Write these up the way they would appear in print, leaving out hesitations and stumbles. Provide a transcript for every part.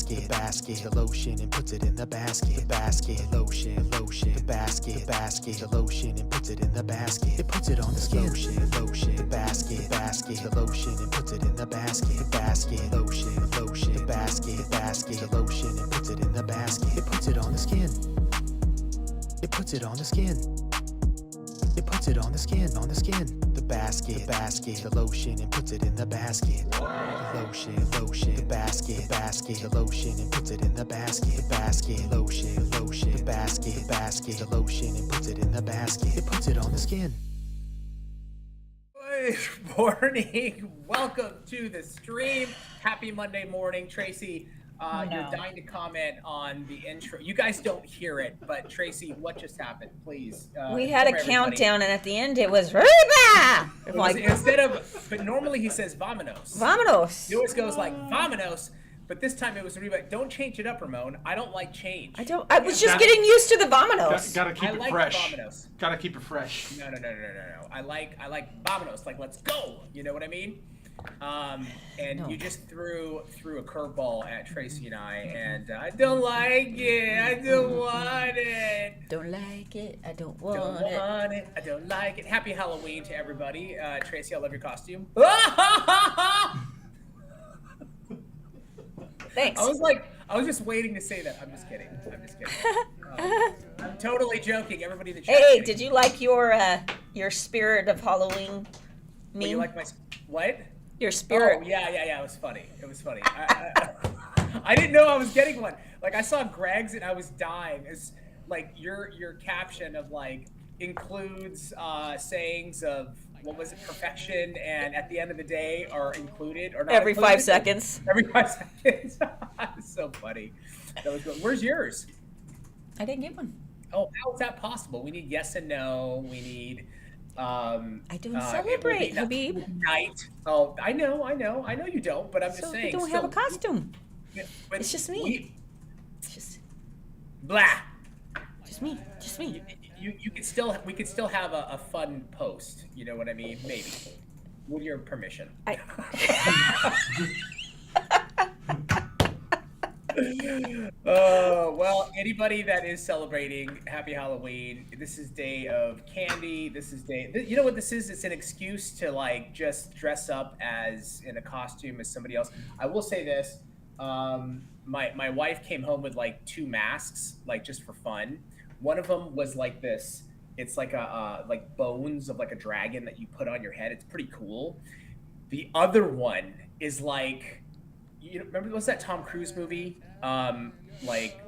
basket, the lotion and puts it in the basket, lotion, the basket, the lotion and puts it in the basket. It puts it on the skin, lotion, the basket, the lotion and puts it in the basket, lotion, the basket, the lotion and puts it in the basket. It puts it on the skin. It puts it on the skin. It puts it on the skin, The basket, the lotion and puts it in the basket. The lotion, the basket, the lotion and puts it in the basket. Lotion, the basket, the lotion and puts it in the basket. It puts it on the skin. Good morning. Welcome to the stream. Happy Monday morning, Tracy. You're dying to comment on the intro. You guys don't hear it, but Tracy, what just happened? Please. We had a countdown, and at the end it was Reba! Like instead of, but normally he says vamonos. Vamonos. He always goes like vamonos, but this time it was Reba. Don't change it up, Ramon. I don't like change. I was just getting used to the vamonos. Gotta keep it fresh. Vamonos. Gotta keep it fresh. No. I like vamonos. Like let's go. You know what I mean? You just threw a curveball at Tracy and I, and I don't like it. I don't want it. Don't like it. I don't want it. I don't like it. Happy Halloween to everybody. Tracy, I love your costume. Thanks. I was just waiting to say that. I'm just kidding. I'm totally joking. Everybody in the chat. Hey, did you like your spirit of Halloween meme? Well, you like my what? Your spirit. Oh, yeah. It was funny. I didn't know I was getting one. Like, I saw Greg's and I was dying. It's like your caption of like includes sayings of what was it, perfection, and at the end of the day are included or not. Every included. 5 seconds. Every 5 seconds. It's so funny. That was good. Where's yours? I didn't get one. Oh, how is that possible? We need yes and no. We need. I don't celebrate, Habib. Night. Oh, I know you don't, but I'm just saying. You don't have a costume. But it's just me. It's just blah. Just me. We could still have a fun post. You know what I mean? Maybe, with your permission. Well, anybody that is celebrating, happy Halloween. This is day of candy. You know what this is? It's an excuse to like just dress up as in a costume as somebody else. I will say this. My wife came home with like 2 masks, like just for fun. One of them was like this. It's like like bones of like a dragon that you put on your head. It's pretty cool. The other one is like, you know, remember what's that Tom Cruise movie? Like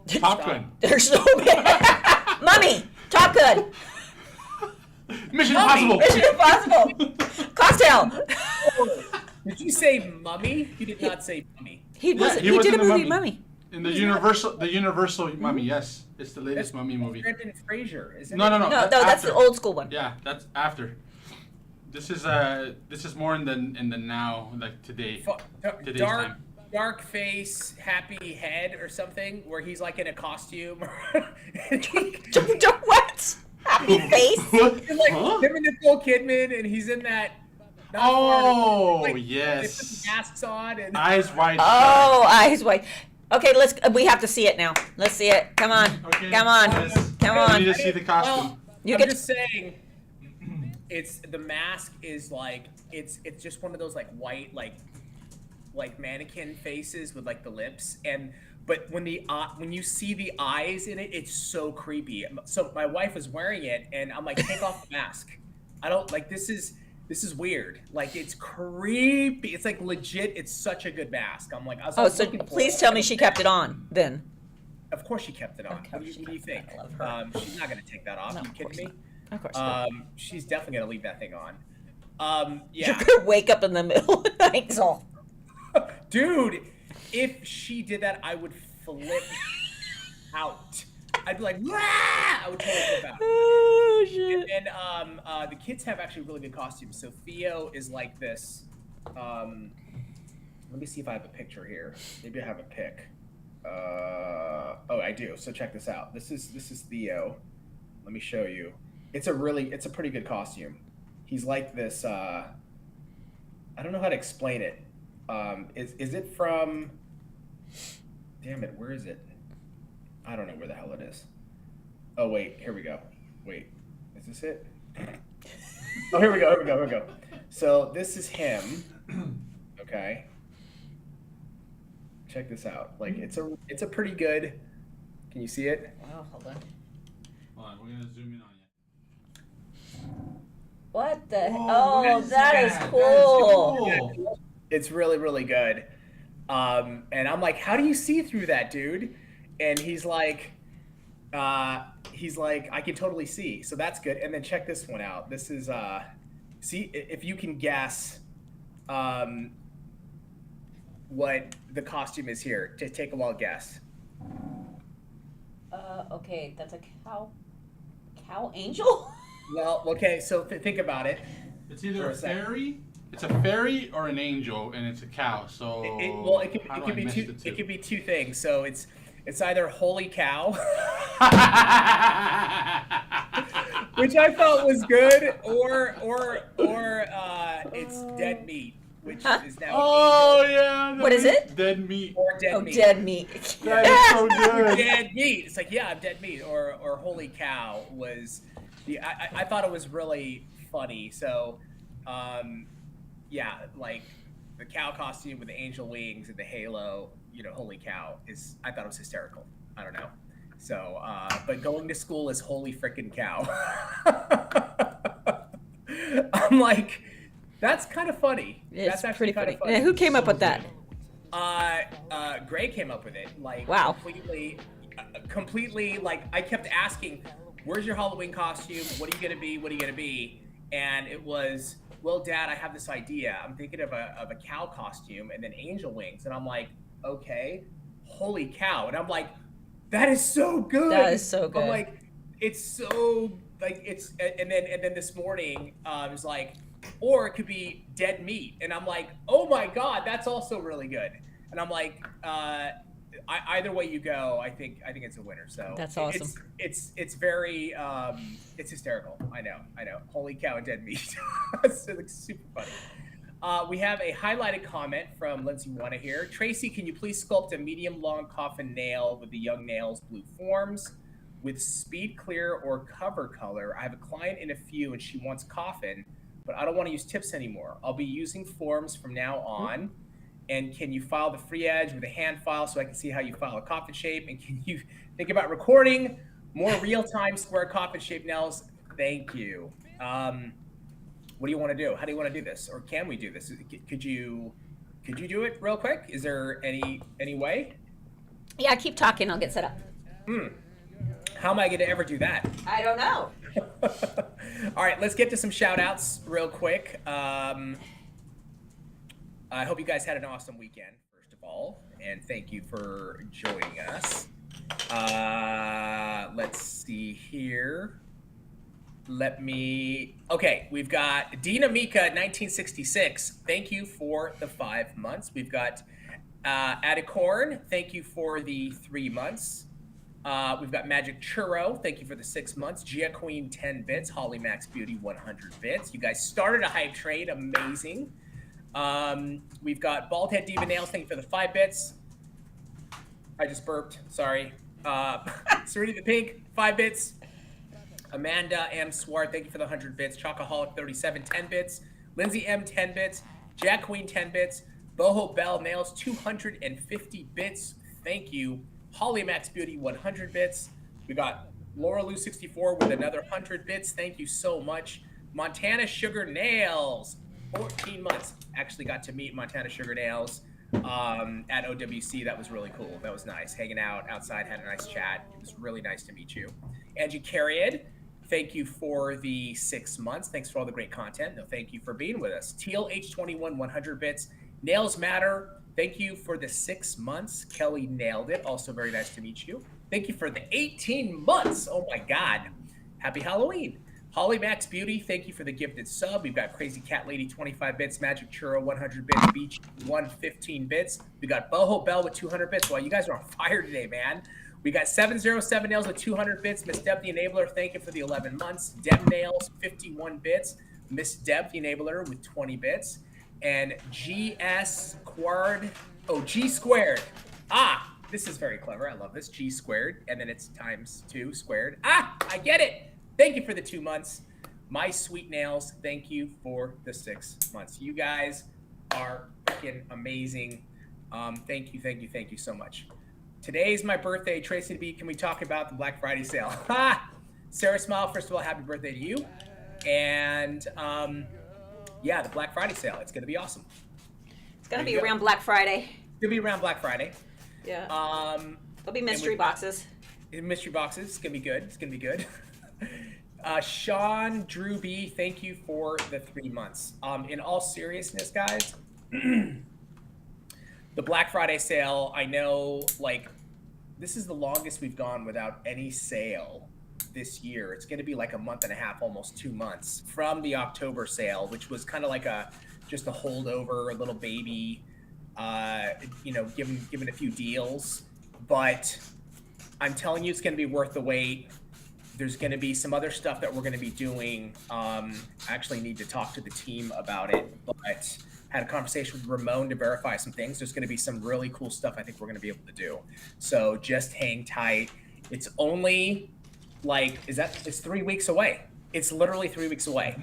Top Gun. They're so bad. Mummy. Top Gun. Mission Impossible. Cocktail. Did you say Mummy? You did not say Mummy. He did a movie Mummy. In the Universal Mummy, yes. It's the latest Mummy movie. Brendan Fraser, isn't No. No, that's the old school one. Yeah, that's after. This is more in the now, like today. Today's time. Dark face, happy head, or something, where he's like in a costume. What? Happy face? It's like him and Nicole Kidman, and he's in that. Yes. They put masks on and eyes wide. Oh, eyes wide. Okay, we have to see it now. Let's see it. Come on. Okay. Come on. I need to see the costume. Well, I'm just saying. The mask is like it's just one of those like white like mannequin faces with like the lips, but when you see the eyes in it, it's so creepy. So my wife was wearing it and I'm like, take off the mask. I don't like this is weird. Like it's creepy. It's like legit. It's such a good mask. I'm like, so please tell me she kept it on then. Of course she kept it on. What do you think? I love her. She's not gonna take that off. No, Are you kidding me? Of course not. She's definitely gonna leave that thing on. Yeah. You're gonna wake up in the middle of the night, so. Dude, if she did that, I would flip out. I'd be like, wah! I would totally flip out. Oh shit. And the kids have actually really good costumes. So Theo is like this. Let me see if I have a picture here. Maybe I have a pic. Oh, I do. So check this out. This is Theo. Let me show you. It's a pretty good costume. He's like this. I don't know how to explain it. Is it from? Damn it, where is it? I don't know where the hell it is. Oh, wait, here we go. Wait, is this it? Oh, here we go. So this is him. Okay. Check this out. Like, it's a pretty good, can you see it? Wow, hold on. Hold on, we're gonna zoom in on you. What the? Whoa, Oh, what is that is that? cool. That is cool. It's really, really good. And I'm like, how do you see through that, dude? And he's like, I can totally see. So that's good. And then check this one out. This is, see if you can guess, what the costume is here. Just take a wild guess. Okay, that's a cow angel? Well, okay, so think about it. It's either For a a second. fairy, it's a fairy or an angel, and it's a cow. So It how do could I be miss two. the It could be two things. So it's either holy cow, which I thought was good, or it's dead meat, which is now Oh yeah. What is it? Dead meat. or dead Oh, meat. dead meat. That is so good. Dead meat. It's like, yeah, I'm dead meat. Or holy cow was the. I thought it was really funny. So, yeah, like the cow costume with the angel wings and the halo. You know, holy cow is. I thought it was hysterical. I don't know. So, but going to school is holy frickin' cow. I'm like, that's kind of funny. It's That's actually pretty kind funny. of funny. Yeah, who came up with that? Greg came up with it. Like, Wow. completely. Like, I kept asking, "Where's your Halloween costume? What are you gonna be? What are you gonna be?" And it was, "Well, Dad, I have this idea. I'm thinking of a cow costume and then angel wings." And I'm like, "Okay, holy cow!" And I'm like, "That is so good. That is so good. I'm like, it's so like it's. And then this morning, it was like, or it could be dead meat. And I'm like, oh my God, that's also really good. And I'm like, either way you go, I think it's a winner. So That's awesome. It's very, it's hysterical. I know. Holy cow and dead meat. It's like super funny. We have a highlighted comment from Lindsay Wanna here. Tracy, can you please sculpt a medium long coffin nail with the young nails blue forms with speed clear or cover color? I have a client in a few and she wants coffin, but I don't want to use tips anymore. I'll be using forms from now on. And can you file the free edge with a hand file so I can see how you file a coffin shape? And can you think about recording more real-time square coffin shape nails? Thank you. What do you want to do? How do you want to do this? Or can we do this? Could you do it real quick? Is there any way? Yeah, keep talking. I'll get set up. How am I going to ever do that? I don't know. All right, let's get to some shout outs real quick. I hope you guys had an awesome weekend, first of all, and thank you for joining us. Let's see here. Okay, we've got Dina Mika 1966. Thank you for the 5 months. We've got Adicorn. Thank you for the 3 months. We've got Magic Churro. Thank you for the 6 months. Gia Queen 10 bits. Holly Max Beauty 100 bits. You guys started a hype trade. Amazing. We've got Baldhead Diva Nails. Thank you for the 5 bits. I just burped. Sorry. Serena the Pink 5 bits. Amanda M. Swart, thank you for the 100 bits. Chocoholic 37, 10 bits. Lindsay M, 10 bits. Jack Queen, 10 bits. Boho Bell Nails, 250 bits. Thank you. Holly Max Beauty, 100 bits. We got Laura Lou 64 with another 100 bits. Thank you so much. Montana Sugar Nails, 14 months. Actually got to meet Montana Sugar Nails at OWC. That was really cool. That was nice. Hanging out outside, had a nice chat. It was really nice to meet you. Angie Carriad, thank you for the 6 months. Thanks for all the great content. No, thank you for being with us. Teal H21, 100 bits. Nails Matter, thank you for the 6 months. Kelly nailed it. Also very nice to meet you. Thank you for the 18 months. Oh my God. Happy Halloween. Holly Max Beauty, thank you for the gifted sub. We've got Crazy Cat Lady, 25 bits. Magic Churro, 100 bits. Beach, 115 bits. We got Boho Bell with 200 bits. Wow, you guys are on fire today, man. We got 707 Nails with 200 bits. Miss Deb the Enabler, thank you for the 11 months. Deb Nails, 51 bits. Miss Deb the Enabler with 20 bits. And G Squared. This is very clever. I love this. G squared, and then it's times 2 squared. Ah, I get it. Thank you for the 2 months. My sweet nails, thank you for the 6 months. You guys are freaking amazing. Thank you so much. Today's my birthday. Tracy B, can we talk about the Black Friday sale? Ha! Sarah Smile, first of all, happy birthday to you. And yeah, the Black Friday sale. It's going to be awesome. It's going to be around Black Friday. It's going to be around Black Friday. Yeah. There'll be mystery boxes. Mystery boxes. It's going to be good. It's going to be good. Sean Drew B, thank you for the 3 months. In all seriousness, guys, the Black Friday sale, I know, like, this is the longest we've gone without any sale this year. It's going to be like a month and a half, almost 2 months from the October sale, which was kind of like just a holdover, a little baby, given a few deals. But I'm telling you, it's going to be worth the wait. There's going to be some other stuff that we're going to be doing. I actually need to talk to the team about it, but had a conversation with Ramon to verify some things. There's going to be some really cool stuff I think we're going to be able to do. So just hang tight. It's only it's 3 weeks away. It's literally 3 weeks away.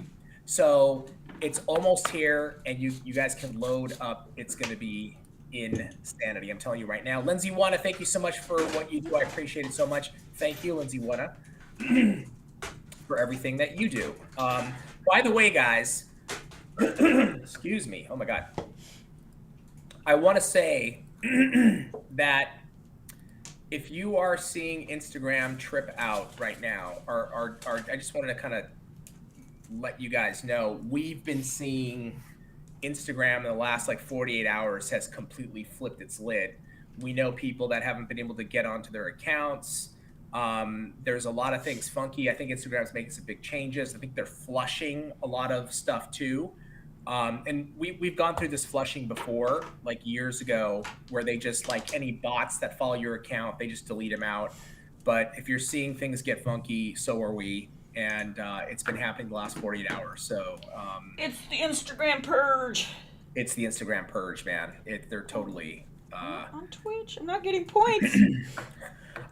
So it's almost here, and you guys can load up. It's going to be insanity. I'm telling you right now. Lindsay Wanna, thank you so much for what you do. I appreciate it so much. Thank you, Lindsay Wanna, for everything that you do. By the way, guys, excuse me. Oh my God. I want to say that if you are seeing Instagram trip out right now, I just wanted to kind of let you guys know, we've been seeing Instagram in the last 48 hours has completely flipped its lid. We know people that haven't been able to get onto their accounts. There's a lot of things funky. I think Instagram's making some big changes. I think they're flushing a lot of stuff too. And we've gone through this flushing before, years ago, where they just, any bots that follow your account, they just delete them out. But if you're seeing things get funky, so are we. And it's been happening the last 48 hours. So it's the Instagram purge. It's the Instagram purge, man. They're totally on Twitch. I'm not getting points.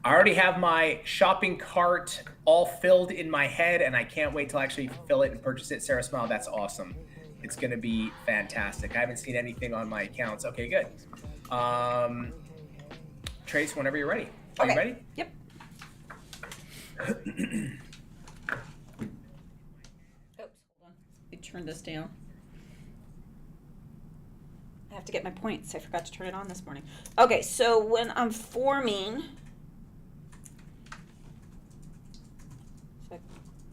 I already have my shopping cart all filled in my head, and I can't wait till I actually fill it and purchase it. Sarah Smile, that's awesome. It's going to be fantastic. I haven't seen anything on my accounts. Okay, good. Trace, whenever you're ready. Are you ready? Yep. Oops, hold on. Let me turn this down. I have to get my points. I forgot to turn it on this morning. Okay, so when I'm forming, is that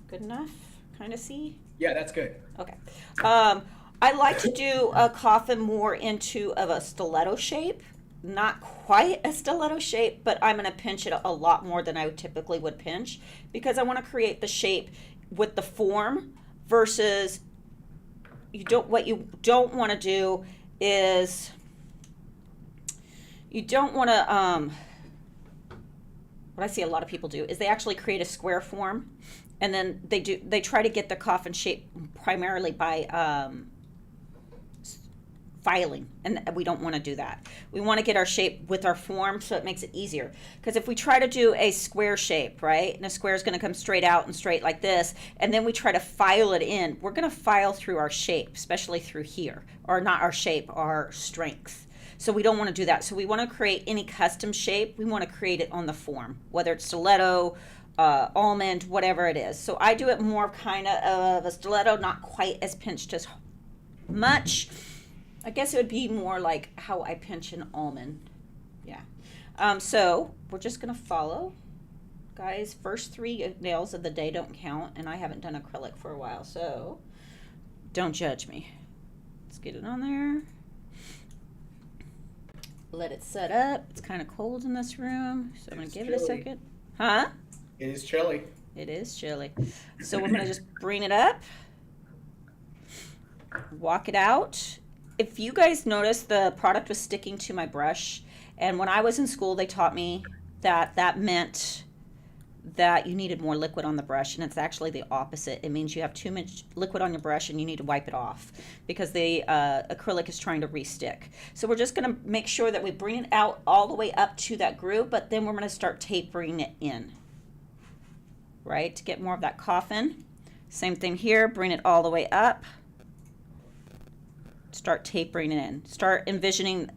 good enough? Kind of see? Yeah, that's good. Okay. I like to do a coffin more into a stiletto shape. Not quite a stiletto shape, but I'm going to pinch it a lot more than I typically would pinch, because I want to create the shape with the form versus what you don't want to do is you don't want to what I see a lot of people do is they actually create a square form, and then they try to get the coffin shape primarily by filing, and we don't want to do that. We want to get our shape with our form, so it makes it easier. Because if we try to do a square shape, right, and a square is going to come straight out and straight like this, and then we try to file it in, we're going to file through our shape, especially through here, or not our shape, our strength. So we don't want to do that. So we want to create any custom shape. We want to create it on the form, whether it's stiletto, almond, whatever it is. So I do it more kind of a stiletto, not quite as pinched as much. I guess it would be more like how I pinch an almond. Yeah. So we're just going to follow. Guys, first 3 nails of the day don't count, and I haven't done acrylic for a while, so don't judge me. Let's get it on there. Let it set up. It's kind of cold in this room, so I'm going to give it a second. Huh? It is chilly. It is chilly. So we're going to just bring it up. Walk it out. If you guys notice, the product was sticking to my brush, and when I was in school, they taught me that meant that you needed more liquid on the brush, and it's actually the opposite. It means you have too much liquid on your brush and you need to wipe it off because the acrylic is trying to re-stick. So we're just going to make sure that we bring it out all the way up to that groove, but then we're going to start tapering it in, right, to get more of that coffin. Same thing here, bring it all the way up, start tapering it in, start envisioning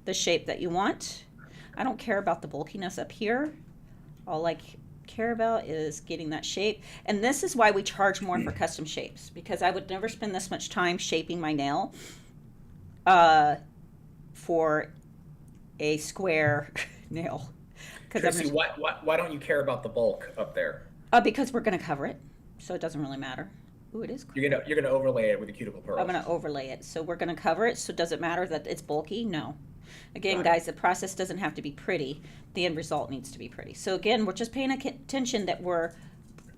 the shape that you want. I don't care about the bulkiness up here. All I care about is getting that shape. And this is why we charge more for custom shapes, because I would never spend this much time shaping my nail for a square nail. Tracy, why don't you care about the bulk up there? Because we're going to cover it, so it doesn't really matter. Ooh, it is. You're gonna overlay it with a cuticle pearl. I'm going to overlay it, so we're going to cover it. So does it matter that it's bulky? No. Again, guys, the process doesn't have to be pretty. The end result needs to be pretty. So again, we're just paying attention that we're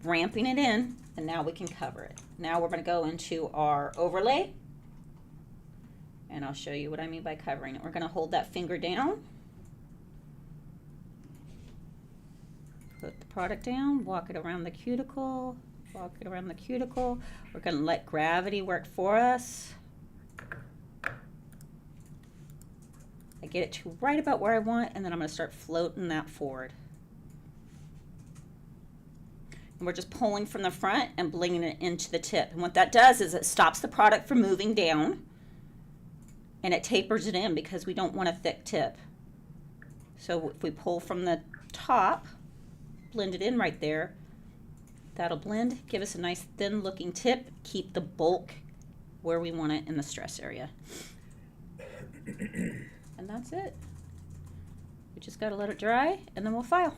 ramping it in, and now we can cover it. Now we're going to go into our overlay, and I'll show you what I mean by covering it. We're going to hold that finger down, put the product down, walk it around the cuticle, walk it around the cuticle. We're going to let gravity work for us. I get it to right about where I want, and then I'm going to start floating that forward. And we're just pulling from the front and bringing it into the tip. And what that does is it stops the product from moving down, and it tapers it in because we don't want a thick tip. So if we pull from the top, blend it in right there, that'll blend, give us a nice thin looking tip, keep the bulk where we want it in the stress area. And that's it. We just got to let it dry, and then we'll file.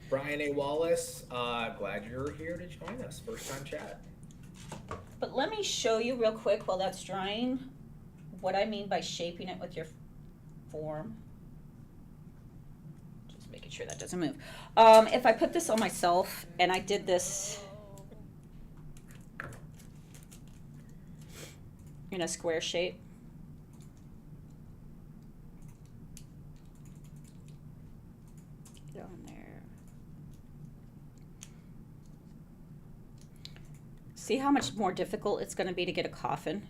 Brian A. Wallace, glad you're here to join us. First time chat. But let me show you real quick while that's drying what I mean by shaping it with your form. Just making sure that doesn't move. If I put this on myself and I did this in a square shape, on there. See how much more difficult it's going to be to get a coffin?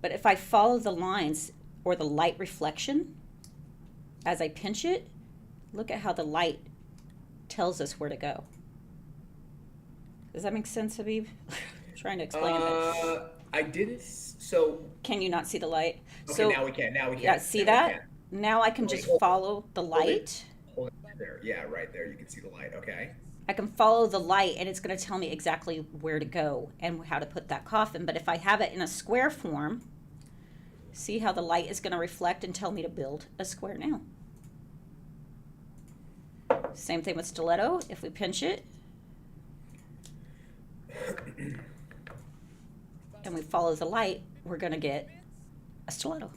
But if I follow the lines or the light reflection as I pinch it, look at how the light tells us where to go. Does that make sense, Habib? I'm trying to explain it. I didn't. So can you not see the light? Okay, so now we can. Now we can. Yeah, see that? Now I can just follow the light. Hold it there. Yeah, right there. You can see the light. Okay. I can follow the light, and it's going to tell me exactly where to go and how to put that coffin. But if I have it in a square form, see how the light is going to reflect and tell me to build a square nail. Same thing with stiletto. If we pinch it and we follow the light, we're going to get a stiletto.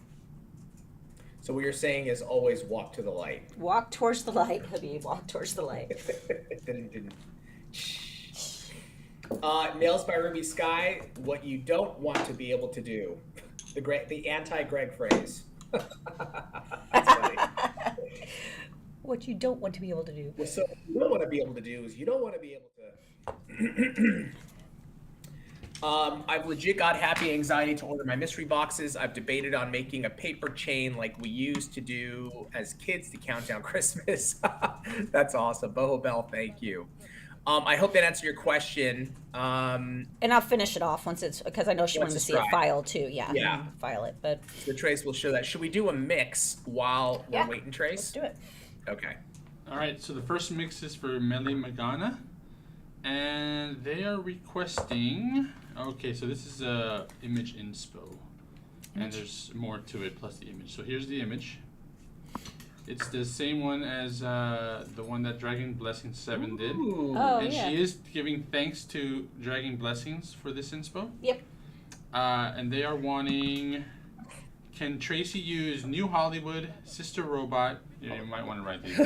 So what you're saying is always walk to the light. Walk towards the light, Habib. Walk towards the light. didn't. Nails by Ruby Sky. What you don't want to be able to do. The anti-Greg phrase. That's funny. What you don't want to be able to do. Well, so what you don't want to be able to do is you don't want to be able to. I've legit got happy anxiety to order my mystery boxes. I've debated on making a paper chain like we used to do as kids to count down Christmas. That's awesome. Boho Bell, thank you. I hope that answered your question. And I'll finish it off once it's, because I know she wanted to see it filed too. Yeah. File it, but. The Trace will show that. Should we do a mix while we're waiting, Trace? Let's do it. Okay. All right, so the first mix is for Mele Magana, and they are requesting. Okay, so this is a image inspo, and there's more to it plus the image. So here's the image. It's the same one as the one that Dragon Blessings 7 did. Oh, and yeah. she is giving thanks to Dragon Blessings for this inspo. Yep. And they are wanting, can Tracy use New Hollywood, Sister Robot? Yeah, you might want to write these.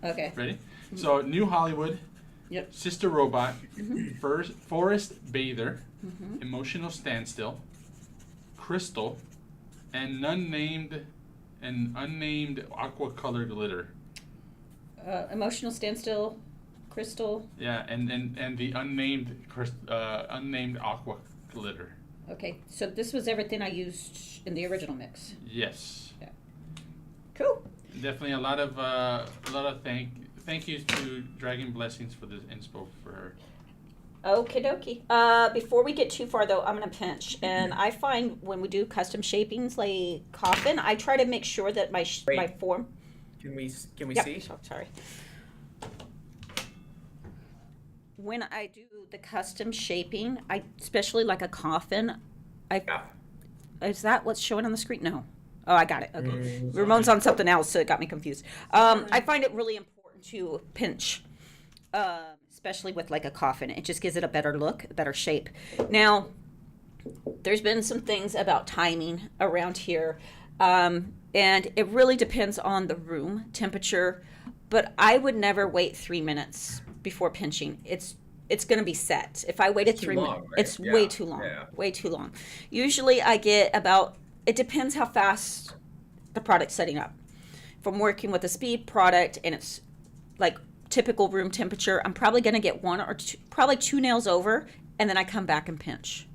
Okay. Ready? So New Hollywood, Yep. Sister Robot, Forest Bather, Emotional Standstill, Crystal, and none named an unnamed aqua color glitter. Emotional standstill, crystal. Yeah, and the unnamed aqua glitter. Okay, so this was everything I used in the original mix. Yes. Yeah. Cool. Definitely a lot of thank yous to Dragon Blessings for this inspo for her. Okie dokie. Before we get too far though, I'm gonna pinch, and I find when we do custom shapings like Coffin, I try to make sure that my Wait. my form. Can we Yep, see? sorry. When I do the custom shaping, I especially like a coffin. Yeah. Is that what's showing on the screen? No. Oh, I got it. Okay. Mm, Ramon's on something else, so it got me confused. I find it really important to pinch, especially with like a coffin. It just gives it a better look, a better shape. Now, there's been some things about timing around here, and it really depends on the room temperature. But I would never wait 3 minutes before pinching. It's going to be set. If I waited Too 3 long, minutes, right? it's Yeah, way too long. yeah. Way too long. Usually I get about, it depends how fast the product's setting up. If I'm working with a speed product and it's like typical room temperature, I'm probably going to get one or two, probably two nails over, and then I come back and pinch.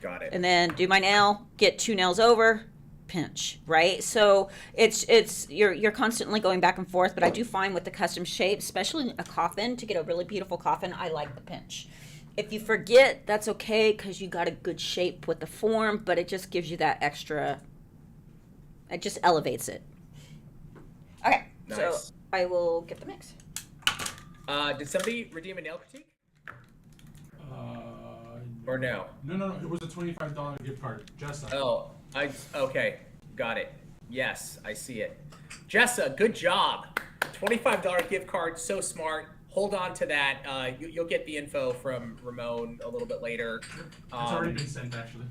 Got it. And then do my nail, get two nails over, pinch, right? So it's you're constantly going back and forth, but I do find with the custom shape, especially a coffin, to get a really beautiful coffin, I like the pinch. If you forget, that's okay because you got a good shape with the form, but it just gives you that extra, it just elevates it. Okay, so Nice. I will get the mix. Did somebody redeem a nail critique or no? No. It was a $25 gift card. Jessa. Oh, okay, got it. Yes, I see it. Jessa, good job. $25 gift card, so smart. Hold on to that. You'll get the info from Ramon a little bit later. It's already been sent, actually.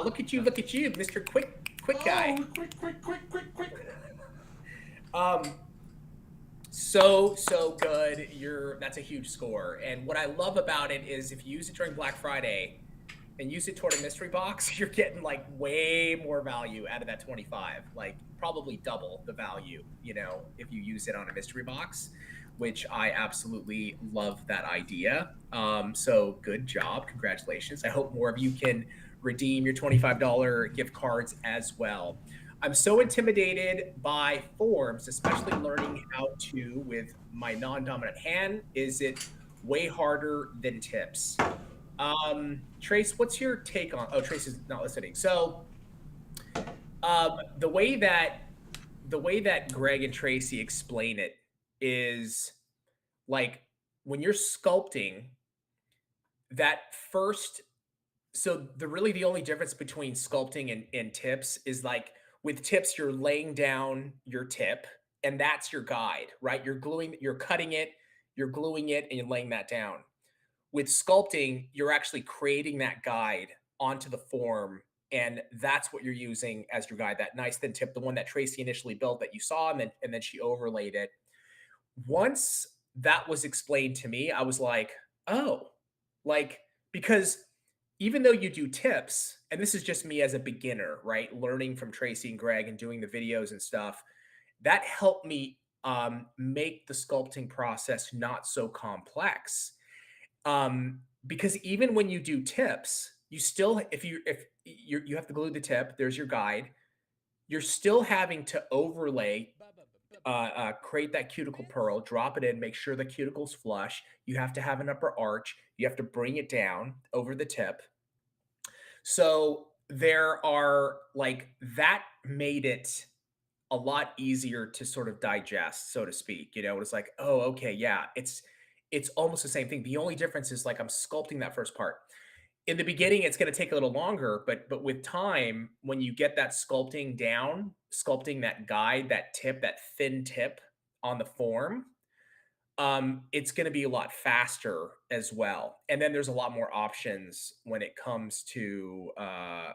Look at you, Mr. Quick guy. Oh, quick. So good. That's a huge score. And what I love about it is if you use it during Black Friday and use it toward a mystery box, you're getting like way more value out of that 25, like probably double the value, if you use it on a mystery box, which I absolutely love that idea. So good job. Congratulations. I hope more of you can redeem your $25 gift cards as well. I'm so intimidated by forms, especially learning how to with my non-dominant hand. Is it way harder than tips? Trace, what's your take on? Oh, Trace is not listening. So, the way that Greg and Tracy explain it is like when you're sculpting that first. So the only difference between sculpting and tips is like with tips, you're laying down your tip and that's your guide, right? You're cutting it, you're gluing it, and you're laying that down. With sculpting, you're actually creating that guide onto the form, and that's what you're using as your guide. That nice thin tip, the one that Tracy initially built that you saw, and then she overlaid it. Once that was explained to me, I was like, oh, like because even though you do tips, and this is just me as a beginner, right? Learning from Tracy and Greg and doing the videos and stuff, that helped me make the sculpting process not so complex. Because even when you do tips, you still, if you have to glue the tip, there's your guide. You're still having to overlay, create that cuticle pearl, drop it in, make sure the cuticle's flush. You have to have an upper arch. You have to bring it down over the tip. So there are like that made it a lot easier to sort of digest, so to speak. It's like, oh, okay, yeah, it's almost the same thing. The only difference is like I'm sculpting that first part. In the beginning, it's going to take a little longer, but with time, when you get that sculpting down, sculpting that guide, that tip, that thin tip on the form, it's going to be a lot faster as well. And then there's a lot more options when it comes to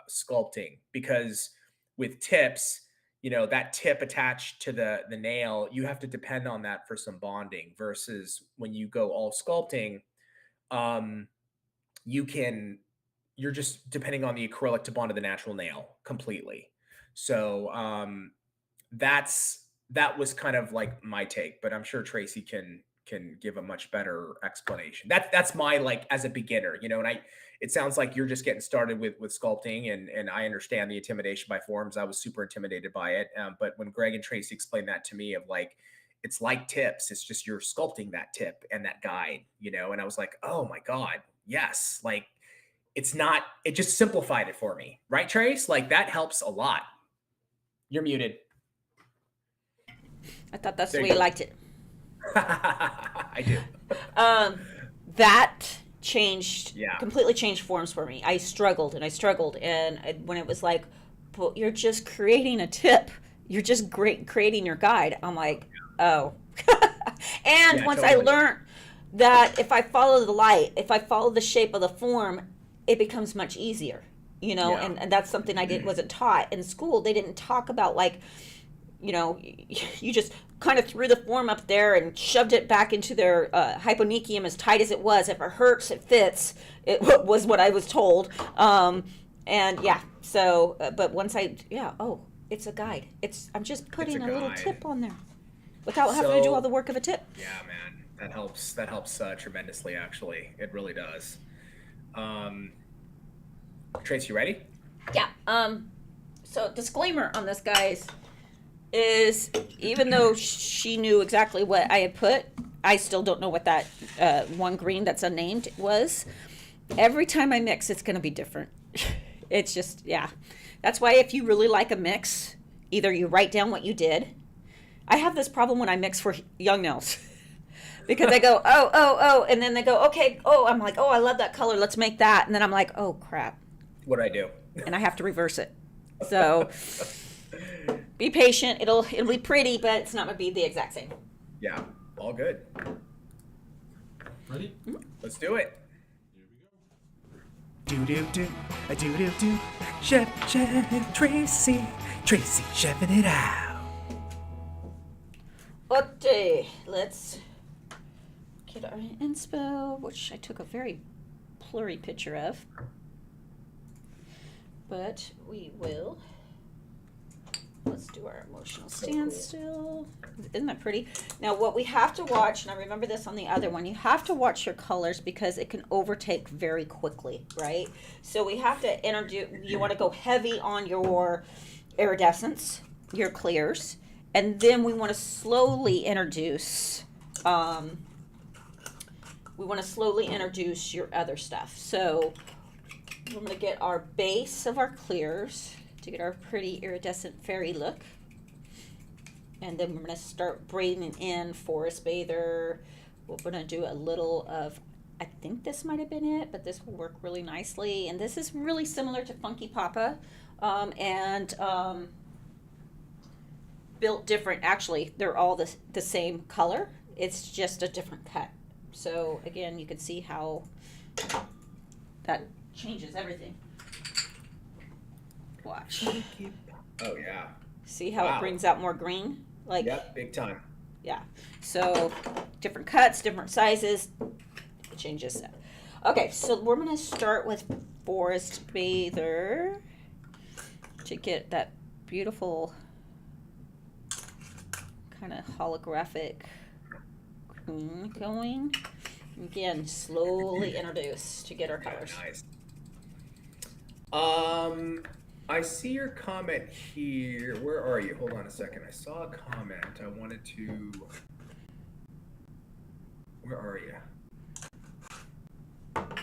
sculpting, because with tips, that tip attached to the nail, you have to depend on that for some bonding, versus when you go all sculpting, you're just depending on the acrylic to bond to the natural nail completely. So that was kind of like my take, but I'm sure Tracy can give a much better explanation. That's my like as a beginner, and it sounds like you're just getting started with sculpting, and I understand the intimidation by forms. I was super intimidated by it, but when Greg and Tracy explained that to me of like it's like tips, it's just you're sculpting that tip and that guide, and I was like, oh my god, yes, like it's not, it just simplified it for me, right, Trace? Like that helps a lot. You're muted. I thought that's There the way you you go. liked it. I do. That changed, Yeah. completely changed forms for me. I struggled, when it was like, but you're just creating a tip, you're just creating your guide. I'm like, oh. And Yeah, once totally. I learned that if I follow the light, if I follow the shape of the form, it becomes much easier, Yeah. and that's something wasn't taught in school. They didn't talk about like, you just kind of threw the form up there and shoved it back into their hyponychium as tight as it was. If it hurts, it fits. It was what I was told. And yeah, so, but once it's a guide. I'm just putting a little guide. tip on there without having to do So- all the work of a tip. Yeah, man, that helps. That helps tremendously. Actually, it really does. Trace, you ready? Yeah. So disclaimer on this, guys, is even though she knew exactly what I had put, I still don't know what that one green that's unnamed was. Every time I mix, it's going to be different. It's just, yeah. That's why if you really like a mix, either you write down what you did. I have this problem when I mix for young nails. Because I go, oh, and then they go, okay, I'm like, I love that color, let's make that. And then I'm like, oh, crap. What'd I do? And I have to reverse it. So be patient. It'll be pretty, but it's not going to be the exact same. Yeah, all good. Ready? Let's do it. Here we go. Do a do. Chef Tracy chefing it out. Okay, let's get our inspo, which I took a very blurry picture of. But let's do our emotional standstill. Isn't that pretty? Now what we have to watch, and I remember this on the other one, you have to watch your colors because it can overtake very quickly, right? So we have to you want to go heavy on your iridescence, your clears, and then we want to slowly introduce your other stuff. So we're going to get our base of our clears to get our pretty iridescent fairy look. And then we're going to start bringing in Forest Bather. We're going to do a little of, I think this might have been it, but this will work really nicely. And this is really similar to Funky Papa. Built different. Actually, they're all the same color. It's just a different cut. So again, you can see how that changes everything. Watch. Oh yeah. See how Wow. it brings out more green? Like, Yep, big time. yeah. So different cuts, different sizes. It changes that. Okay, so we're gonna start with Forest Bather to get that beautiful kind of holographic green going. Again, slowly introduce to get our colors. Nice. I see your comment here. Where are you? Hold on a second. I saw a comment. I wanted to. Where are you?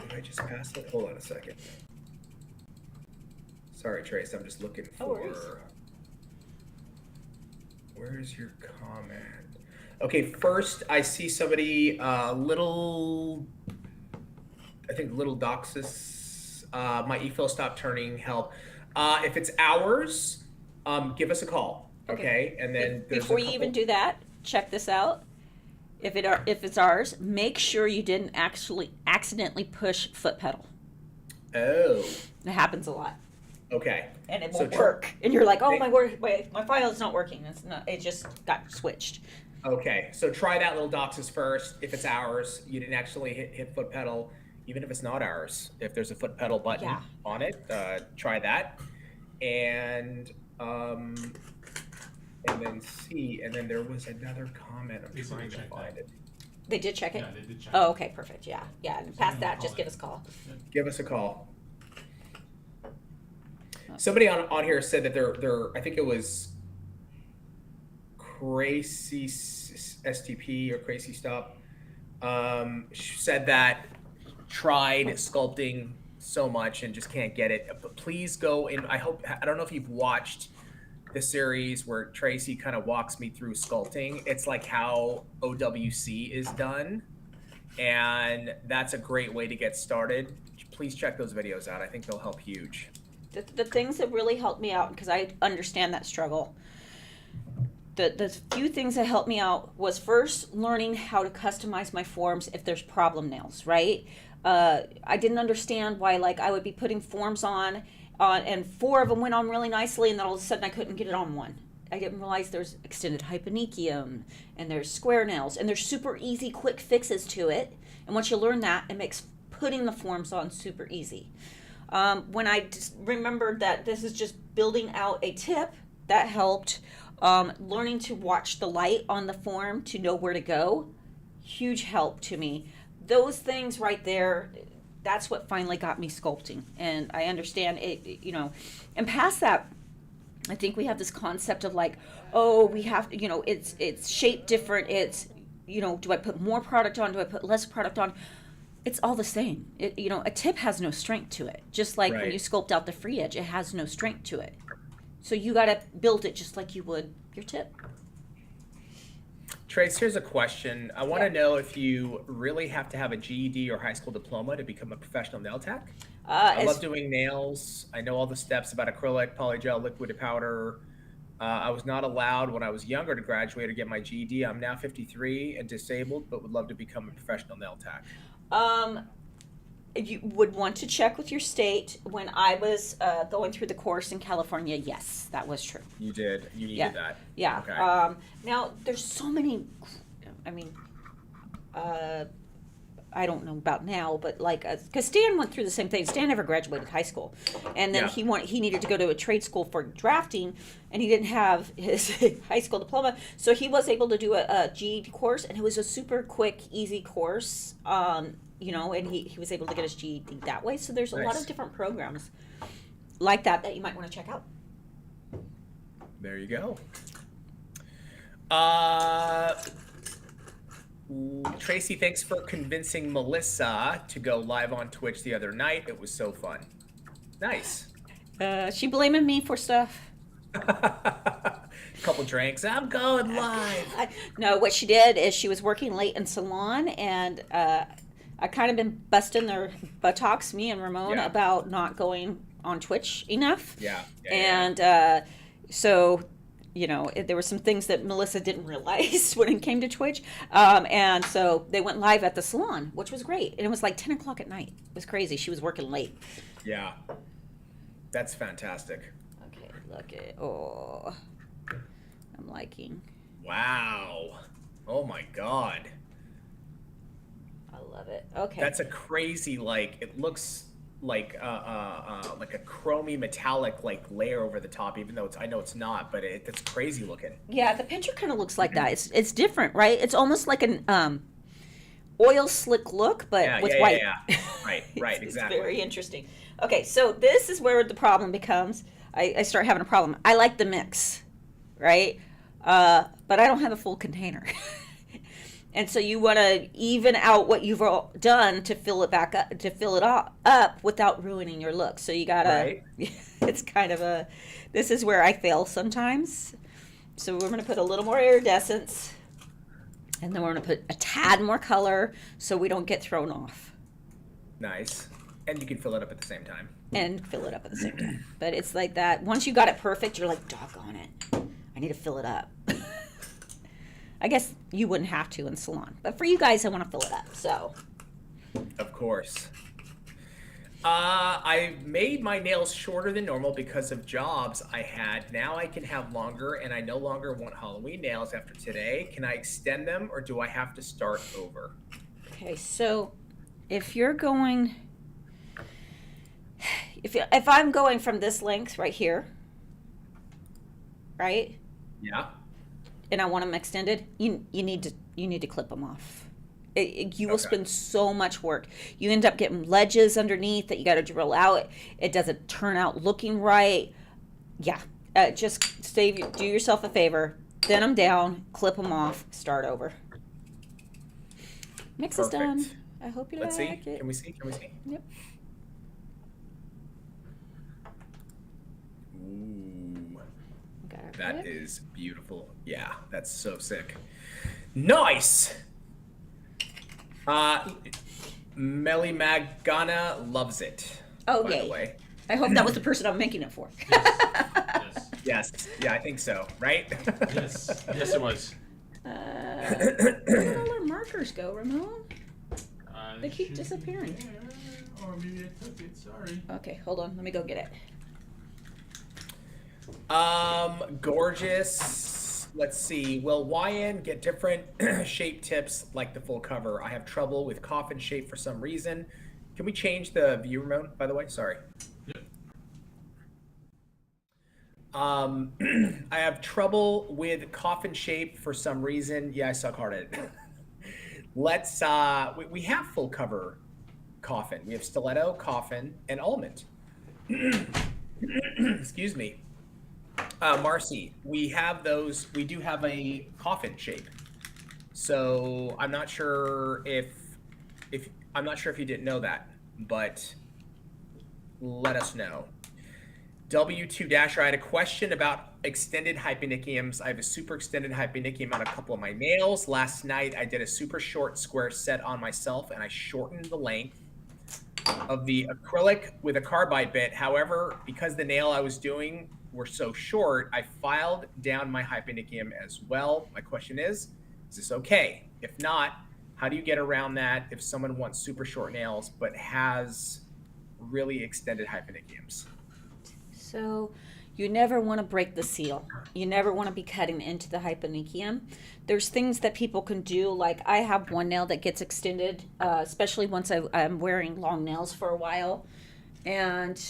Did I just pass it? Hold on a second. Sorry, Trace. I'm just looking No worries. for. Where's your comment? Okay, first I see somebody, little. I think little Doxus. My eFill stopped turning. Help. If it's ours, give us a call. Okay, and then there's Before a you couple- even do that, check this out. If it's ours, make sure you didn't actually accidentally push foot pedal. Oh, It happens a lot, okay. and it So won't tr- work. And you're like, oh They- my word, wait, my file is not working. It's not. It just got switched. Okay, so try that little Doxus first. If it's ours, you didn't actually hit foot pedal. Even if it's not ours, if there's a foot pedal button Yeah. on it, try that. And and then C, and then there was another comment. I'm They said trying they to checked find that. it. They did check it? Yeah, they did check. Oh, okay, perfect. Yeah. And past gonna that, call just give it. us a call. Give us a call. Somebody on here said that they're I think it was Crazy STP or Crazy Stop, said that tried sculpting so much and just can't get it. But please go in. I don't know if you've watched the series where Tracy kind of walks me through sculpting. It's like how OWC is done, and that's a great way to get started. Please check those videos out. I think they'll help huge. The things that really helped me out, because I understand that struggle, the few things that helped me out was first learning how to customize my forms if there's problem nails, right? I didn't understand why, like, I would be putting forms on and 4 of them went on really nicely, and then all of a sudden I couldn't get it on one. I didn't realize there's extended hyponychium and there's square nails, and there's super easy, quick fixes to it. And once you learn that, it makes putting the forms on super easy. When I just remembered that this is just building out a tip, that helped. Learning to watch the light on the form to know where to go, huge help to me. Those things right there, that's what finally got me sculpting. And I understand it, and past that, I think we have this concept of like, oh, we have, it's shaped different. It's, do I put more product on? Do I put less product on? It's all the same. A tip has no strength to it. Just like when you sculpt out the free edge, it has no strength to it. So you got to build it just like you would your tip. Trace, here's a question. I want to know if you really have to have a GED or high school diploma to become a professional nail tech. I love doing nails. I know all the steps about acrylic, polygel, liquid to powder. I was not allowed when I was younger to graduate or get my GED. I'm now 53 and disabled, but would love to become a professional nail tech. You would want to check with your state. When I was going through the course in California, yes, that was true. You did. You needed that. Yeah. Okay. Now, there's so many, I don't know about now, but like, because Stan went through the same thing. Stan never graduated high school. And then he needed to go to a trade school for drafting, and he didn't have his high school diploma. So he was able to do a GED course, and it was a super quick, easy course. And he was able to get his GED that way. So there's a lot of different programs like that you might want to check out. There you go. Tracy, thanks for convincing Melissa to go live on Twitch the other night. It was so fun. Nice. She blaming me for stuff. Couple drinks. I'm going live. No, what she did is she was working late in salon, and I kind of been busting their buttocks, me and Ramon, about not going on Twitch enough. So, there were some things that Melissa didn't realize when it came to Twitch. And so they went live at the salon, which was great. And it was like 10 o'clock at night. It was crazy. She was working late. Yeah. That's fantastic. Okay, look at, I'm liking. Wow. Oh my God. I love it. Okay. That's a crazy, it looks like a chromy metallic layer over the top, even though I know it's not, but it's crazy looking. Yeah, the picture kind of looks like that. It's different, right? It's almost like an oil slick look, but with white. Yeah. Right, exactly. It's very interesting. Okay, so this is where the problem becomes. I start having a problem. I like the mix, right? But I don't have a full container. And so you want to even out what you've done to fill it back up, up without ruining your look. So you gotta. It's kind of this is where I fail sometimes. So we're gonna put a little more iridescence, and then we're gonna put a tad more color so we don't get thrown off. Nice, and you can fill it up at the same time. But it's like that. Once you got it perfect, you're like, doggone it, I need to fill it up. I guess you wouldn't have to in salon, but for you guys, I want to fill it up. So, of course. I made my nails shorter than normal because of jobs I had. Now I can have longer, and I no longer want Halloween nails after today. Can I extend them, or do I have to start over? Okay, so if you're going, if I'm going from this length right here, right? Yeah. and I want them extended, you need to clip them off. You will Okay. spend so much work. You end up getting ledges underneath that you got to drill out. It doesn't turn out looking right. Yeah, just do yourself a favor, thin them down, clip them off, start over. Mix is done. Perfect. I hope you Let's see. like it. Can we see? Can we see? Yep. Ooh, Got it that quick. is beautiful. Yeah, that's so sick. Nice. Melly Magana loves it. Oh, by yay. the way. I hope that was the person I'm making it for. Yes. Yes. Yeah, I think so. Right? Yes. Yes, it was. Where did all our markers go, Ramon? They keep Should be disappearing. there. Or maybe I took it. Sorry. Okay, hold on. Let me go get it. Gorgeous. Let's see. Will YN get different shape tips like the full cover? I have trouble with coffin shape for some reason. Can we change the view remote, by the way? Sorry. Yep. I have trouble with coffin shape for some reason. Yeah, I suck hard at it. Let's we have full cover coffin. We have stiletto, coffin, and almond. Excuse me. Marcy, we have those. We do have a coffin shape. So I'm not sure if you didn't know that, but let us know. W2 Dasher, I had a question about extended hyponychiums. I have a super extended hyponychium on a couple of my nails. Last night, I did a super short square set on myself, and I shortened the length of the acrylic with a carbide bit. However, because the nail I was doing were so short, I filed down my hyponychium as well. My question is this okay? If not, how do you get around that if someone wants super short nails but has really extended hyponychiums? So you never want to break the seal. You never want to be cutting into the hyponychium. There's things that people can do, like I have one nail that gets extended, especially once I'm wearing long nails for a while. And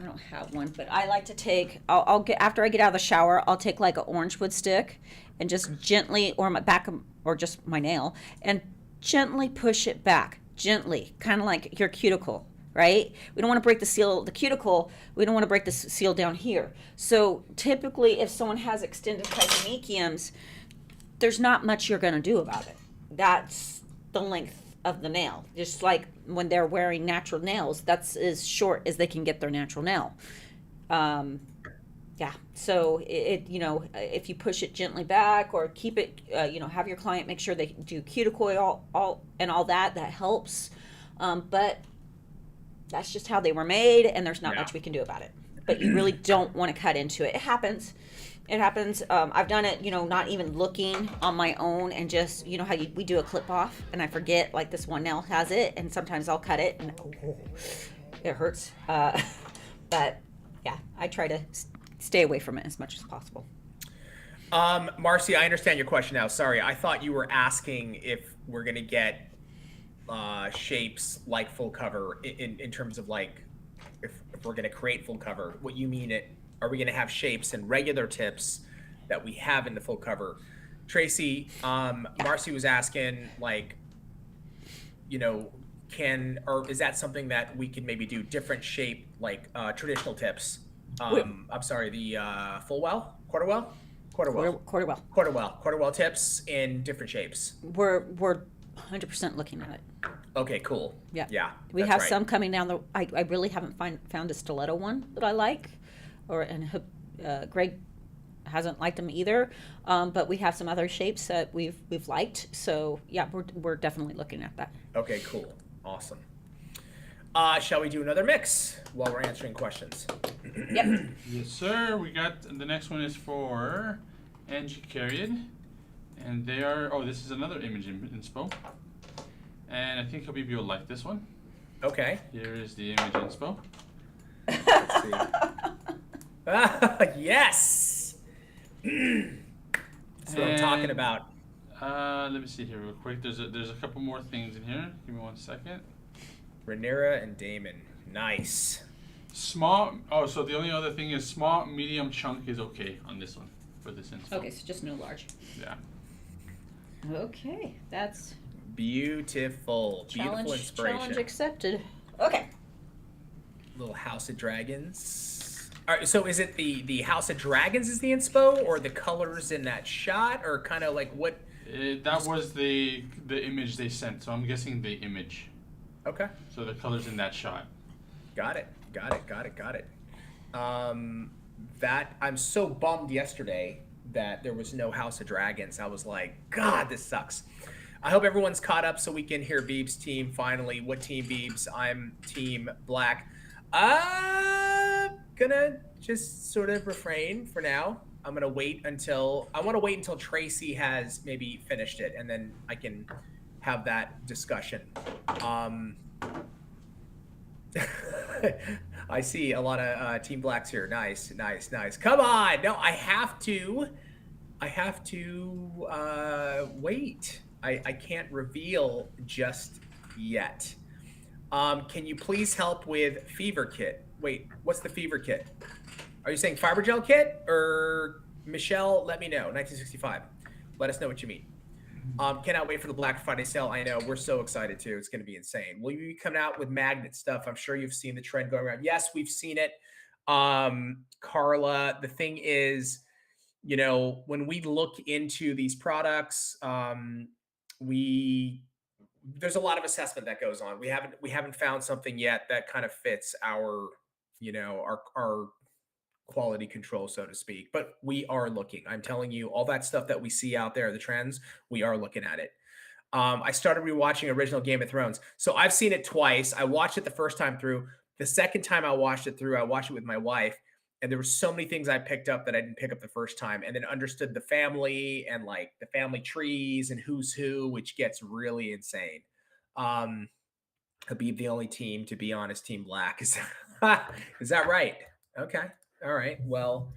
I don't have one, but I like to take, I'll get, after I get out of the shower, I'll take like an orange wood stick and just gently, or my back, or just my nail, and gently push it back, gently, kind of like your cuticle, right? We don't want to break the seal, the cuticle, we don't want to break the seal down here. So typically if someone has extended hyponychiums, there's not much you're going to do about it. That's the length of the nail. Just like when they're wearing natural nails, that's as short as they can get their natural nail. Yeah, so it if you push it gently back or keep it, have your client make sure they do cuticle all that helps. But that's just how they were made, and there's not much we can do about it. But you really don't want to cut into it. It happens. I've done it, not even looking on my own, and just, how we do a clip off and I forget, like this one nail has it, and sometimes I'll cut it and it hurts. But yeah, I try to stay away from it as much as possible. Marcy, I understand your question now. Sorry, I thought you were asking if we're going to get shapes like full cover in terms of like if we're going to create full cover. What you mean are we going to have shapes and regular tips that we have in the full cover? Tracy, Marcy was asking, like, is that something that we can maybe do different shape, like traditional tips? I'm sorry, the quarter well tips in different shapes. We're 100% looking at it. Okay, cool. Yeah. We have some coming down I really haven't found a stiletto one that I like, and Greg hasn't liked them either. But we have some other shapes that we've liked. So yeah, we're definitely looking at that. Okay, cool. Awesome. Shall we do another mix while we're answering questions? Yep. Yes, sir. We got the next one is for Angie Carrion, and they are. Oh, this is another image inspo, and I think Habibi will like this one. Okay. Here is the image inspo. Let's see. Yes. That's what I'm talking about. Let me see here real quick. There's a couple more things in here. Give me 1 second. Rhaenyra and Damon. Nice. Small. Oh, so the only other thing is small, medium chunk is okay on this one. for this inspo. Okay, so just no large. Yeah. Okay, that's Beautiful inspiration. challenge accepted. Okay. Little House of Dragons. All right, so is it the House of Dragons is the inspo, or the colors in that shot, or kind of like what? That was the image they sent, so I'm guessing the image. Okay. So the colors in that shot. Got it. That I'm so bummed yesterday that there was no House of Dragons. I was like, God, this sucks. I hope everyone's caught up so we can hear Beeb's team finally. What team, Beebs? I'm Team Black. Gonna just sort of refrain for now. I'm gonna wait until Tracy has maybe finished it, and then I can have that discussion. I see a lot of Team Blacks here. Nice. Come on. No, I have to wait. I can't reveal just yet. Can you please help with Fever Kit? Wait, what's the Fever Kit? Are you saying Fibergel Kit or Michelle? Let me know. 1965. Let us know what you mean. Cannot wait for the Black Friday sale. I know, we're so excited too. It's going to be insane. Will you be coming out with magnet stuff? I'm sure you've seen the trend going around. Yes, we've seen it. Carla, the thing is, when we look into these products, there's a lot of assessment that goes on. We haven't found something yet that kind of fits our quality control, so to speak, but we are looking. I'm telling you, all that stuff that we see out there, the trends, we are looking at it. I started rewatching original Game of Thrones. So I've seen it twice. I watched it the first time through. The second time I watched it through, I watched it with my wife, and there were so many things I picked up that I didn't pick up the first time, and then understood the family and like the family trees and who's who, which gets really insane. Habib, the only team, to be honest, Team Black. Is that right? Okay. All right. Well,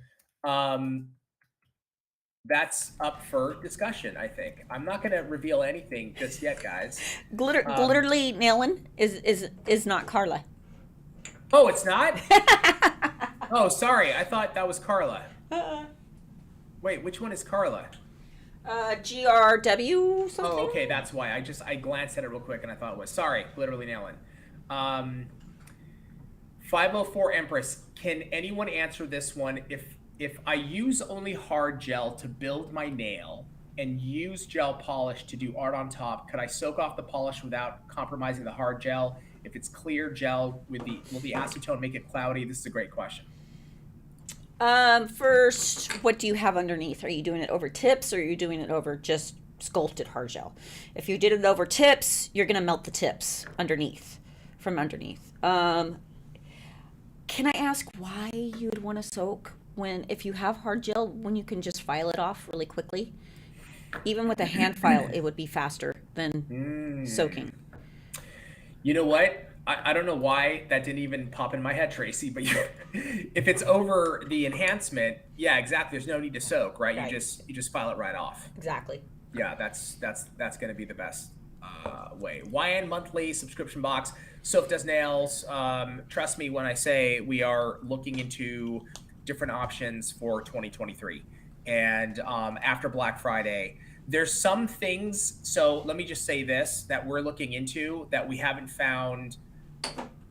that's up for discussion, I think. I'm not going to reveal anything just yet, guys. Glitterly Nailing is not Carla. Oh, it's not? Oh, sorry. I thought that was Carla. Wait, which one is Carla? GRW something? Oh, okay. That's why. I glanced at it real quick and I thought it was. Sorry. Literally Nailing. 504 Empress. Can anyone answer this one? If I use only hard gel to build my nail and use gel polish to do art on top, could I soak off the polish without compromising the hard gel? If it's clear gel, will the acetone make it cloudy? This is a great question. First, what do you have underneath? Are you doing it over tips, or are you doing it over just sculpted hard gel? If you did it over tips, you're going to melt the tips from underneath. Can I ask why you would want to soak if you have hard gel, when you can just file it off really quickly? Even with a hand file, it would be faster than soaking. You know what? I don't know why that didn't even pop in my head, Tracy, but if it's over the enhancement, yeah, exactly. There's no need to soak, right? You just file it right off. Exactly. Yeah, that's going to be the best way. YN monthly subscription box. Soph does nails. Trust me when I say we are looking into different options for 2023. And after Black Friday, there's some things. So let me just say this, that we're looking into that we haven't found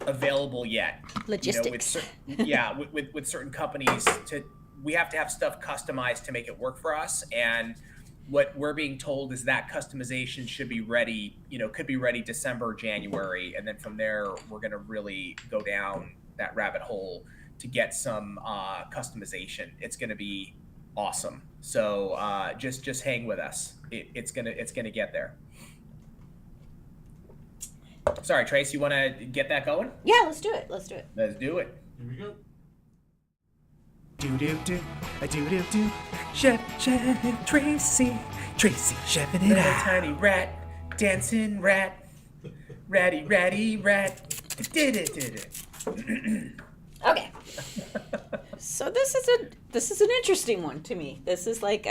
available yet. Logistics. With certain companies, we have to have stuff customized to make it work for us. And what we're being told is that customization should be ready, could be ready December, January. And then from there, we're going to really go down that rabbit hole to get some customization. It's going to be awesome. So just hang with us. It's gonna get there. Sorry, Trace, you want to get that going? Yeah, let's do it. Let's do it. Here we go. Do, chef, Tracy, chefing it Little out. tiny rat, dancing rat, ratty rat. Did it. Okay. So this is an interesting one to me. This is like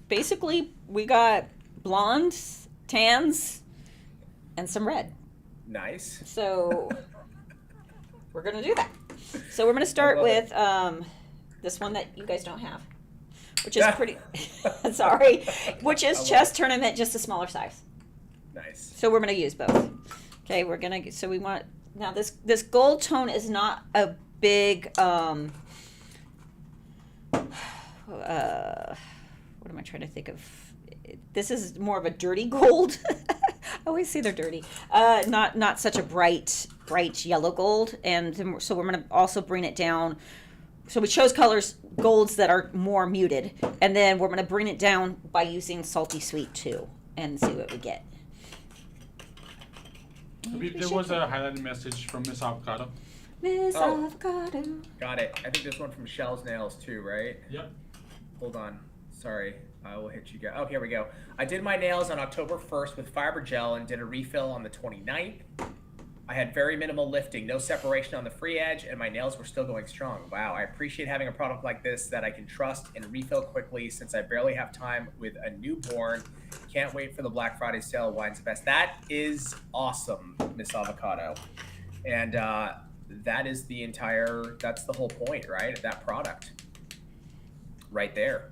basically we got blondes, tans, and some red. Nice. So we're gonna do that. So we're gonna start with This one that you guys don't have, which is pretty. Sorry, which is chess tournament, just a smaller size. Nice. So we're gonna use both. Okay, we're gonna. So we want now this gold tone is not a big. What am I trying to think of? This is more of a dirty gold. I always say they're dirty. Not such a bright yellow gold, and so we're gonna also bring it down. So we chose golds that are more muted, and then we're gonna bring it down by using salty sweet too, and see what we get. There was a highlighted message from Miss Avocado. Miss Avocado. Got it. I think there's one from Shell's Nails too, right? Yep. Hold on. Sorry. I will hit you guys. Oh, here we go. I did my nails on October 1st with fiber gel and did a refill on the 29th. I had very minimal lifting, no separation on the free edge, and my nails were still going strong. Wow, I appreciate having a product like this that I can trust and refill quickly since I barely have time with a newborn. Can't wait for the Black Friday sale. Wine's the best. That is awesome, Miss Avocado. And that's the whole point, right, of that product. Right there.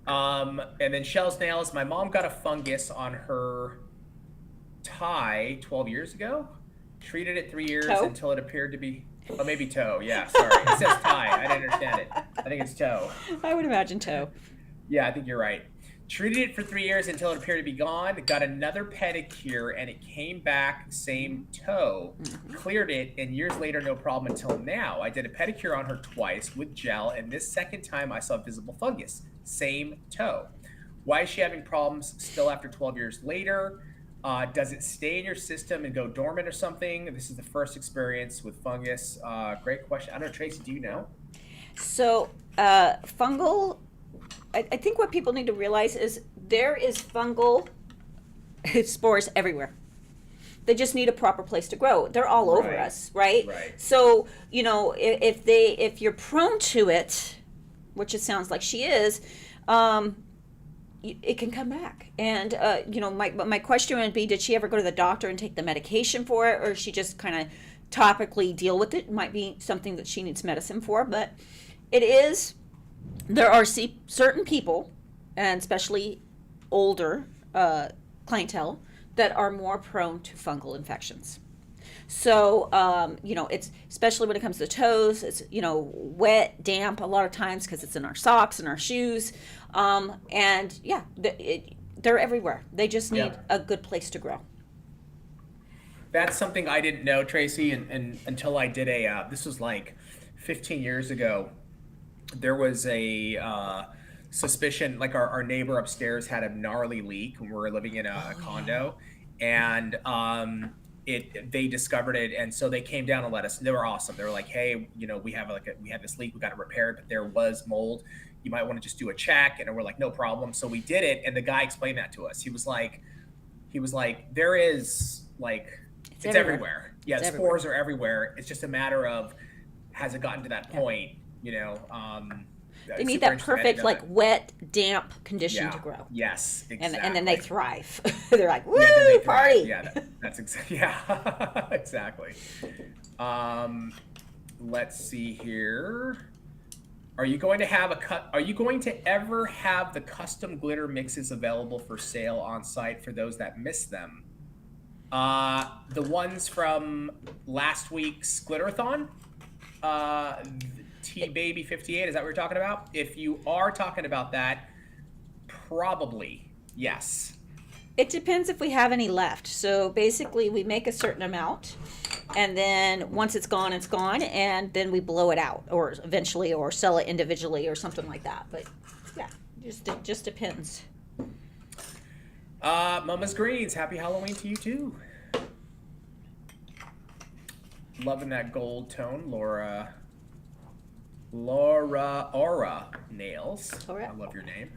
And then Shell's Nails. My mom got a fungus on her tie 12 years ago. Treated it 3 years until it appeared to be, maybe toe. Yeah, sorry. It says tie. I didn't understand it. I think it's toe. I would imagine toe. Yeah, I think you're right. Treated it for 3 years until it appeared to be gone. Got another pedicure and it came back, same toe. Cleared it, and years later, no problem until now. I did a pedicure on her twice with gel, and this second time I saw visible fungus. Same toe. Why is she having problems still after 12 years later? Does it stay in your system and go dormant or something? This is the first experience with fungus. Great question. I don't know, Tracy, do you know? So fungal, I think what people need to realize is there is fungal spores everywhere. They just need a proper place to grow. They're all over us, right? Right. So, if you're prone to it, which it sounds like she is, it can come back. And, my question would be, did she ever go to the doctor and take the medication for it, or she just kind of topically deal with it? It might be something that she needs medicine for, but there are certain people, and especially older clientele, that are more prone to fungal infections. So, it's especially when it comes to toes, it's, wet, damp a lot of times because it's in our socks and our shoes. And yeah, they're everywhere. They just need a good place to grow. That's something I didn't know, Tracy, and until I did this was like 15 years ago. There was a suspicion, like our neighbor upstairs had a gnarly leak when we were living in a condo, and they discovered it, and so they came down and let us. They were awesome. They were like, "Hey, we have we had this leak. We got it repaired, but there was mold. You might want to just do a check." And we're like, "No problem." So we did it, and the guy explained that to us. He was like, "There is it's everywhere. Yeah, the spores are everywhere. It's just a matter of has it gotten to that point? They need that perfect, wet, damp condition to grow. Yes, exactly. And then they thrive. They're like, woo, party. Yeah, that's exactly. Yeah, exactly. Let's see here. Are you going to ever have the custom glitter mixes available for sale on site for those that miss them? The ones from last week's Glitterthon, T-Baby 58, is that what you're talking about? If you are talking about that, probably, yes. It depends if we have any left. So basically we make a certain amount, and then once it's gone, and then we blow it out, or eventually, or sell it individually or something like that. But yeah, it just depends. Mama's Greens, happy Halloween to you too. Loving that gold tone, Laura Aura Nails. I love your name.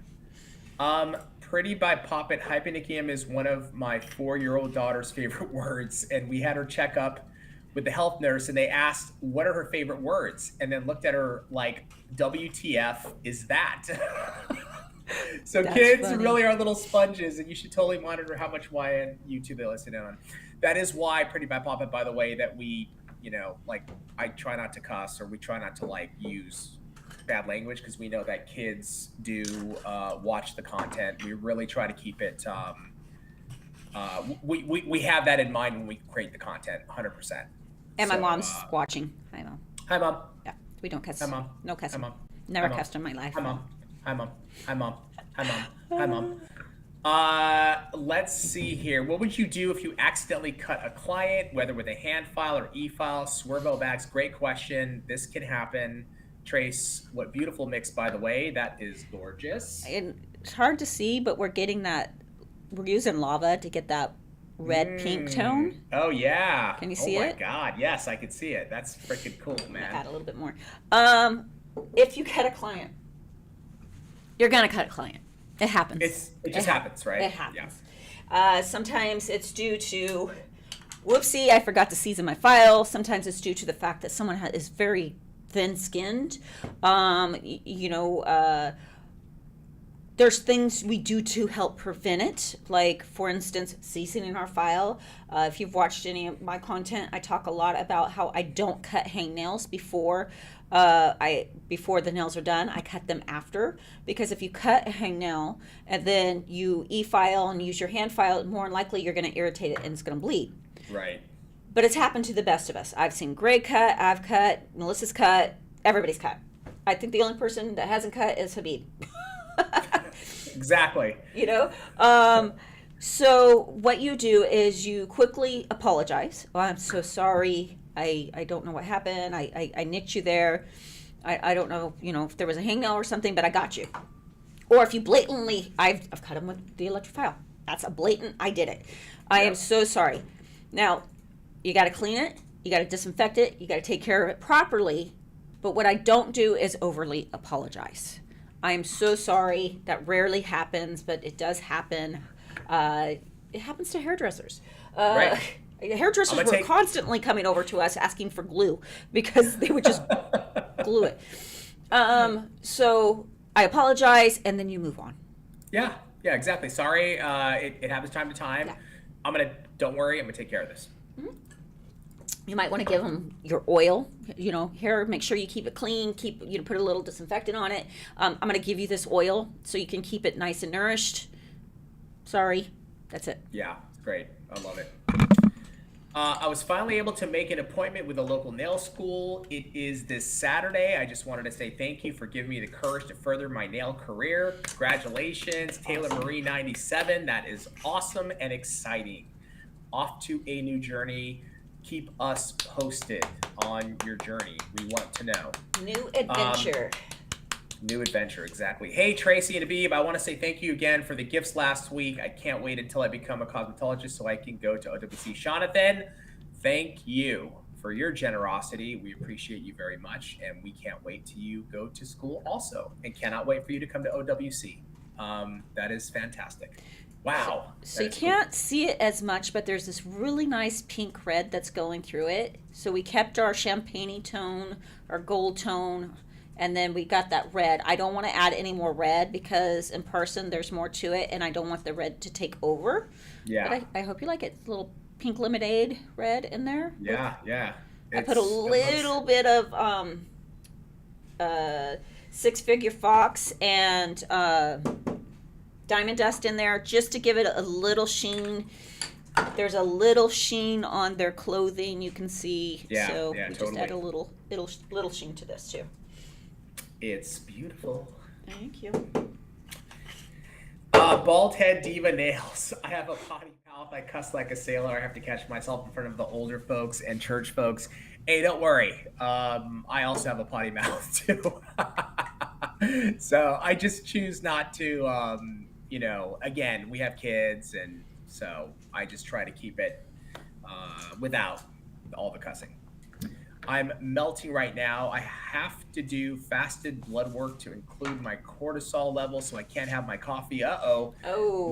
Pretty by Poppet. Hyponychium is one of my 4-year-old daughter's favorite words, and we had her check up with the health nurse, and they asked what are her favorite words, and then looked at her like, WTF is that? So that's kids funny. Really are little sponges, and you should totally monitor how much YN YouTube they listen in on. That is why Pretty by Poppet, by the way, that we, I try not to cuss, or we try not to use bad language because we know that kids do watch the content. We really try to keep it. We have that in mind when we create the content, 100%. And my mom's watching. Hi, Mom. Hi, Mom. Yeah, we don't cuss. Hi, Mom. No cussing. Hi, Mom. Never Hi, Mom. cussed in my life. Hi, Mom. Hi, Mom. Hi, Mom. Hi, Mom. Hi, Mom. Let's see here. What would you do if you accidentally cut a client, whether with a hand file or e-file? Swervo bags, great question. This can happen. Trace, what beautiful mix, by the way. That is gorgeous. And it's hard to see, but we're getting that. We're using lava to get that red pink tone. Oh yeah. Can you see it? Oh my God, yes, I can see it. That's freaking cool, man. Add a little bit more. If you cut a client, you're gonna cut a client. It happens. It just happens, right? It happens. Yeah. Sometimes it's due to, whoopsie, I forgot to season my file. Sometimes it's due to the fact that someone is very thin-skinned. There's things we do to help prevent it, like, for instance, seasoning our file. If you've watched any of my content, I talk a lot about how I don't cut hangnails before the nails are done. I cut them after, because if you cut a hangnail and then you e-file and use your hand file, more than likely you're going to irritate it and it's going to bleed. Right. But it's happened to the best of us. I've seen Greg cut, I've cut, Melissa's cut, everybody's cut. I think the only person that hasn't cut is Habib. Exactly. So what you do is you quickly apologize. Oh, I'm so sorry. I don't know what happened. I nicked you there. I don't know, if there was a hangnail or something, but I got you. Or if you blatantly, I've cut them with the electric file. That's a blatant, I did it. I am so sorry. Now, you got to clean it. You got to disinfect it. You got to take care of it properly. But what I don't do is overly apologize. I am so sorry. That rarely happens, but it does happen. It happens to hairdressers. Right. Hairdressers were constantly coming over to us asking for glue because they would just glue it. So I apologize, and then you move on. Yeah, exactly. Sorry, it happens time to time. Yeah. Don't worry, I'm gonna take care of this. Mm-hmm. You might want to give them your oil. Here, make sure you keep it clean. Put a little disinfectant on it. I'm going to give you this oil so you can keep it nice and nourished. Sorry, that's it. Yeah, great. I love it. I was finally able to make an appointment with a local nail school. It is this Saturday. I just wanted to say thank you for giving me the courage to further my nail career. Congratulations, Taylor Marie 97. That is awesome and exciting. Off to a new journey. Keep us posted on your journey. We want to know. New adventure. New adventure, exactly. Hey, Tracy and Abib, I want to say thank you again for the gifts last week. I can't wait until I become a cosmetologist so I can go to OWC. Jonathan, thank you for your generosity. We appreciate you very much, and we can't wait till you go to school also, and cannot wait for you to come to OWC. That is fantastic. Wow. So you can't see it as much, but there's this really nice pink red that's going through it. So we kept our champagne tone, our gold tone, and then we got that red. I don't want to add any more red because in person there's more to it, and I don't want the red to take over. Yeah. But I hope you like it. It's a little pink lemonade red in there. Yeah, yeah. I put a little bit of six-figure fox and diamond dust in there just to give it a little sheen. There's a little sheen on their clothing, you can see. Yeah, so yeah, we totally. just add a little sheen to this too. It's beautiful. Thank you. Bald head diva nails. I have a potty mouth. I cuss like a sailor. I have to catch myself in front of the older folks and church folks. Hey, don't worry. I also have a potty mouth too. So I just choose not to, again, we have kids, and so I just try to keep it without all the cussing. I'm melting right now. I have to do fasted blood work to include my cortisol level, so I can't have my coffee. Oh.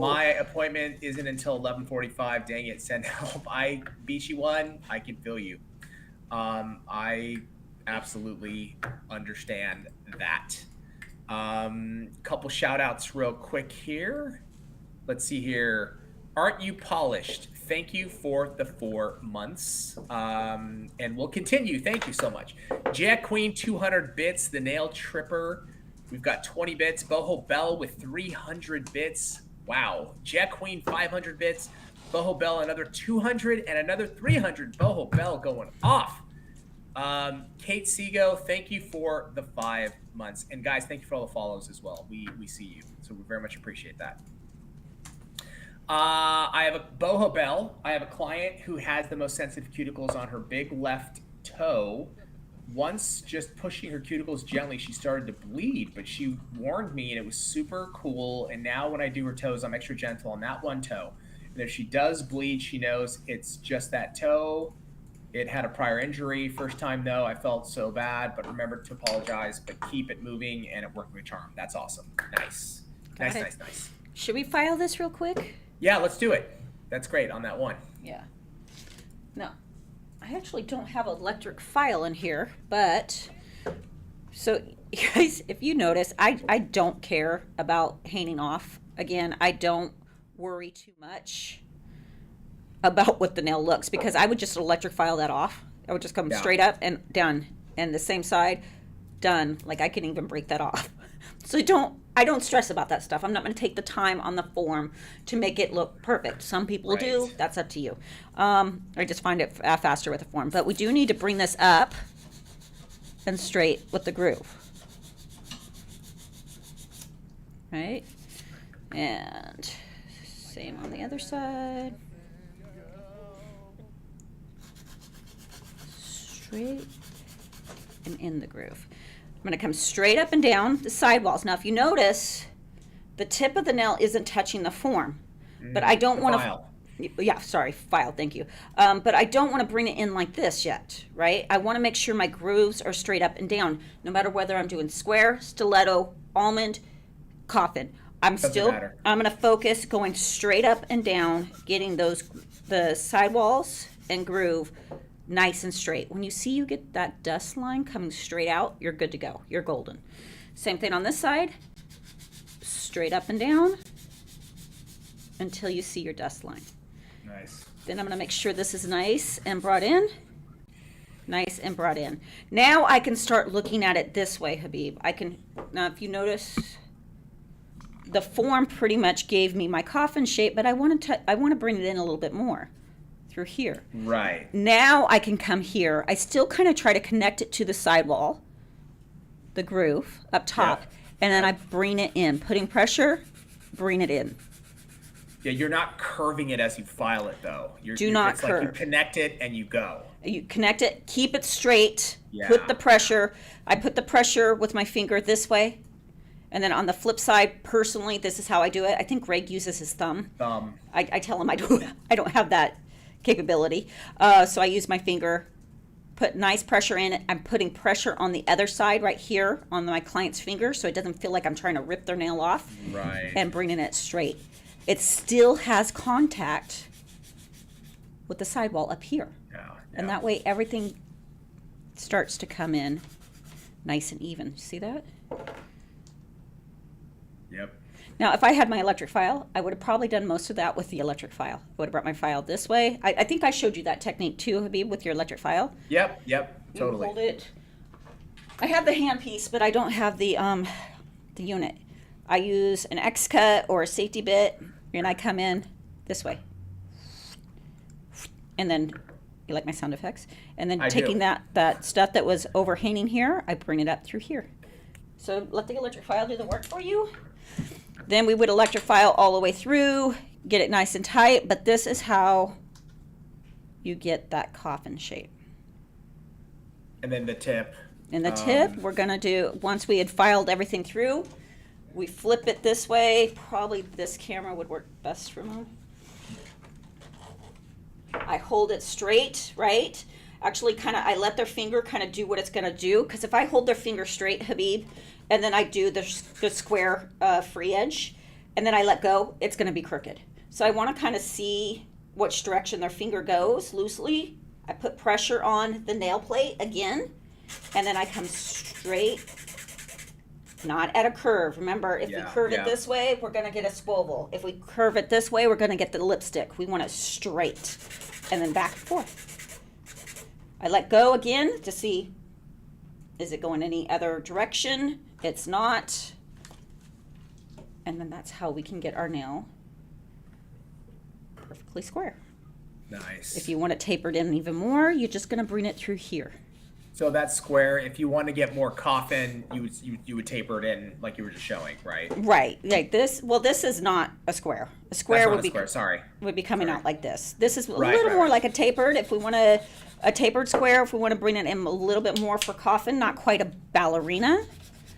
My appointment isn't until 11:45. Dang it, send help. I beat you one. I can feel you. I absolutely understand that. Couple shout outs real quick here. Let's see here. Aren't you polished? Thank you for the 4 months. And we'll continue. Thank you so much. Jack Queen, 200 bits. The Nail Tripper, we've got 20 bits. Boho Bell with 300 bits. Wow. Jack Queen, 500 bits. Boho Bell, another 200 and another 300. Boho Bell going off. Kate Sego, thank you for the 5 months. And guys, thank you for all the follows as well. We see you. So we very much appreciate that. I have a Boho Bell. I have a client who has the most sensitive cuticles on her big left toe. Once just pushing her cuticles gently, she started to bleed, but she warned me and it was super cool. And now when I do her toes, I'm extra gentle on that one toe. And if she does bleed, she knows it's just that toe. It had a prior injury. First time though, I felt so bad, but remember to apologize, but keep it moving and it worked with charm. That's awesome. Nice. Nice. Should we file this real quick? Yeah, let's do it. That's great on that one. Yeah. No, I actually don't have an electric file in here, but so guys, if you notice, I don't care about hanging off. Again, I don't worry too much about what the nail looks because I would just electric file that off. I would just come straight up and done, and the same side, done. Like I can even break that off. So I don't stress about that stuff. I'm not going to take the time on the form to make it look perfect. Some people do. That's up to you. I just find it faster with a form. But we do need to bring this up and straight with the groove. Right? And same on the other side. Straight and in the groove. I'm going to come straight up and down the sidewalls. Now, if you notice, the tip of the nail isn't touching the form, but I don't want to. File. Thank you. But I don't want to bring it in like this yet, right? I want to make sure my grooves are straight up and down, no matter whether I'm doing square, stiletto, almond, coffin. I'm going to focus going straight up and down, getting the sidewalls and groove nice and straight. When you see you get that dust line coming straight out, you're good to go. You're golden. Same thing on this side. Straight up and down until you see your dust line. Nice. Then I'm going to make sure this is nice and brought in. Nice and brought in. Now I can start looking at it this way, Habib. Now if you notice, the form pretty much gave me my coffin shape, but I want to bring it in a little bit more. Through here. Right. Now I can come here. I still kind of try to connect it to the sidewall, the groove up top, and then I bring it in. Putting pressure, bring it in. Yeah, you're not curving it as you file it, though. It's curve. Like you connect it and you go. You connect it, keep it straight, put the pressure. I put the pressure with my finger this way. And then on the flip side, personally, this is how I do it. I think Greg uses his thumb. I tell him I don't have that capability. So I use my finger, put nice pressure in it. I'm putting pressure on the other side right here on my client's finger so it doesn't feel like I'm trying to rip their nail off. Right. And bringing it straight. It still has contact with the sidewall up here. Yeah. And that way everything starts to come in nice and even. See that? Yep. Now, if I had my electric file, I would have probably done most of that with the electric file. I would have brought my file this way. I think I showed you that technique too, Habib, with your electric file. Yep, totally. You hold it. I have the hand piece, but I don't have the unit. I use an X cut or a safety bit, and I come in this way. And then, you like my sound effects? And then taking that stuff that was overhanging here, I bring it up through here. So let the electric file do the work for you. Then we would electric file all the way through, get it nice and tight, but this is how you get that coffin shape. And then the tip. And the tip, we're going to do, once we had filed everything through, we flip it this way. Probably this camera would work best for me. I hold it straight, right? Actually, I let their finger kind of do what it's going to do, because if I hold their finger straight, Habib, and then I do the square free edge, and then I let go, it's going to be crooked. So I want to kind of see which direction their finger goes loosely. I put pressure on the nail plate again, and then I come straight not at a curve. Remember, if we Yeah, curve yeah. it this way, we're going to get a swivel. If we curve it this way, we're going to get the lipstick. We want it straight and then back and forth. I let go again to see, is it going any other direction? It's not. And then that's how we can get our nail perfectly square. Nice. If you want it tapered in even more, you're just going to bring it through here. So that's square. If you want to get more coffin, you would taper it in like you were just showing, right? Right, like this. Well, this is not a square. A square That's not would a be square. Sorry. would be coming out like this. This is a Right, little right, more right. like a tapered. If we want a tapered square, if we want to bring it in a little bit more for coffin, not quite a ballerina.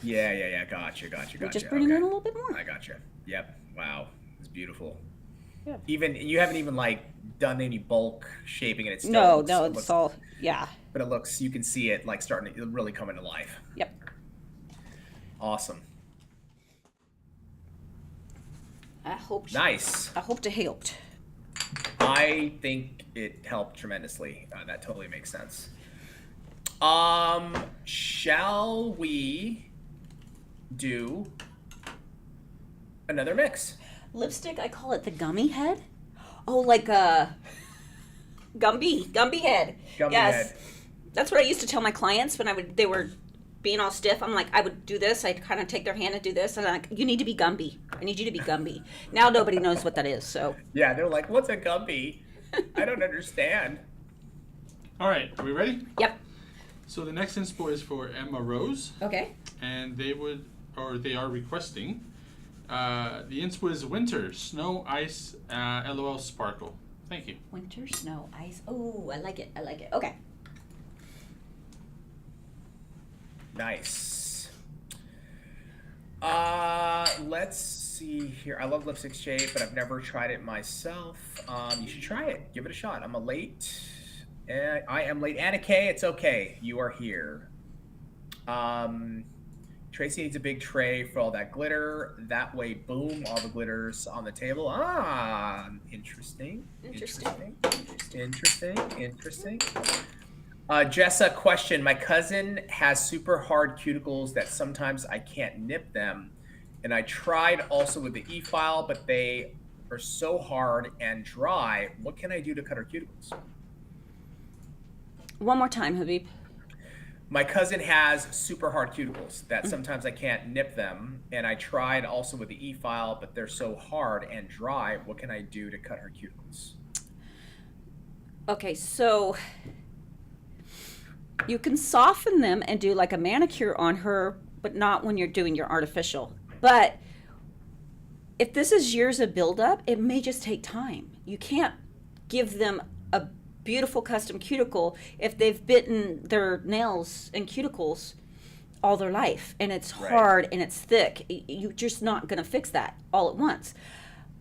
Yeah. Gotcha. We're just bringing it in a little bit more. I gotcha. Yep. Wow. It's beautiful. Yeah. Even you haven't even like done any bulk shaping, and it's still No, looks, no, it it's looks- all, yeah. But it looks, you can see it like starting to really come into life. Yep. Awesome. I hope Nice. I hope to helped. I think it helped tremendously. That totally makes sense. Shall we do another mix? Lipstick, I call it the gummy head. Oh, like a Gumby head. Gummy Yes. head. That's what I used to tell my clients when they were being all stiff. I'm like, I would do this. I'd kind of take their hand and do this. And I'm like, you need to be Gumby. I need you to be Gumby. Now nobody knows what that is. So Yeah, they're like, what's a Gumby? I don't understand. All right, are we ready? yep. So the next inspo is for Emma Rose, Okay. and they are requesting. The inspo is winter, snow, ice, LOL, sparkle. Thank you. Winter, snow, ice. Oh, I like it. Okay. Nice. Let's see here. I love lipstick shape, but I've never tried it myself. You should try it. Give it a shot. I'm a late. I am late. Anna Kay, it's okay. You are here. Tracy needs a big tray for all that glitter. That way, boom, all the glitter's on the table. Interesting. Jessa, question. My cousin has super hard cuticles that sometimes I can't nip them. And I tried also with the e-file, but they are so hard and dry. What can I do to cut her cuticles? One more time, Habib. My cousin has super hard cuticles that sometimes I can't nip them. And I tried also with the e-file, but they're so hard and dry. What can I do to cut her cuticles? Okay, so you can soften them and do like a manicure on her, but not when you're doing your artificial. But if this is years of buildup, it may just take time. You can't give them a beautiful custom cuticle if they've bitten their nails and cuticles all their life and it's hard and it's thick. You're just not going to fix that all at once.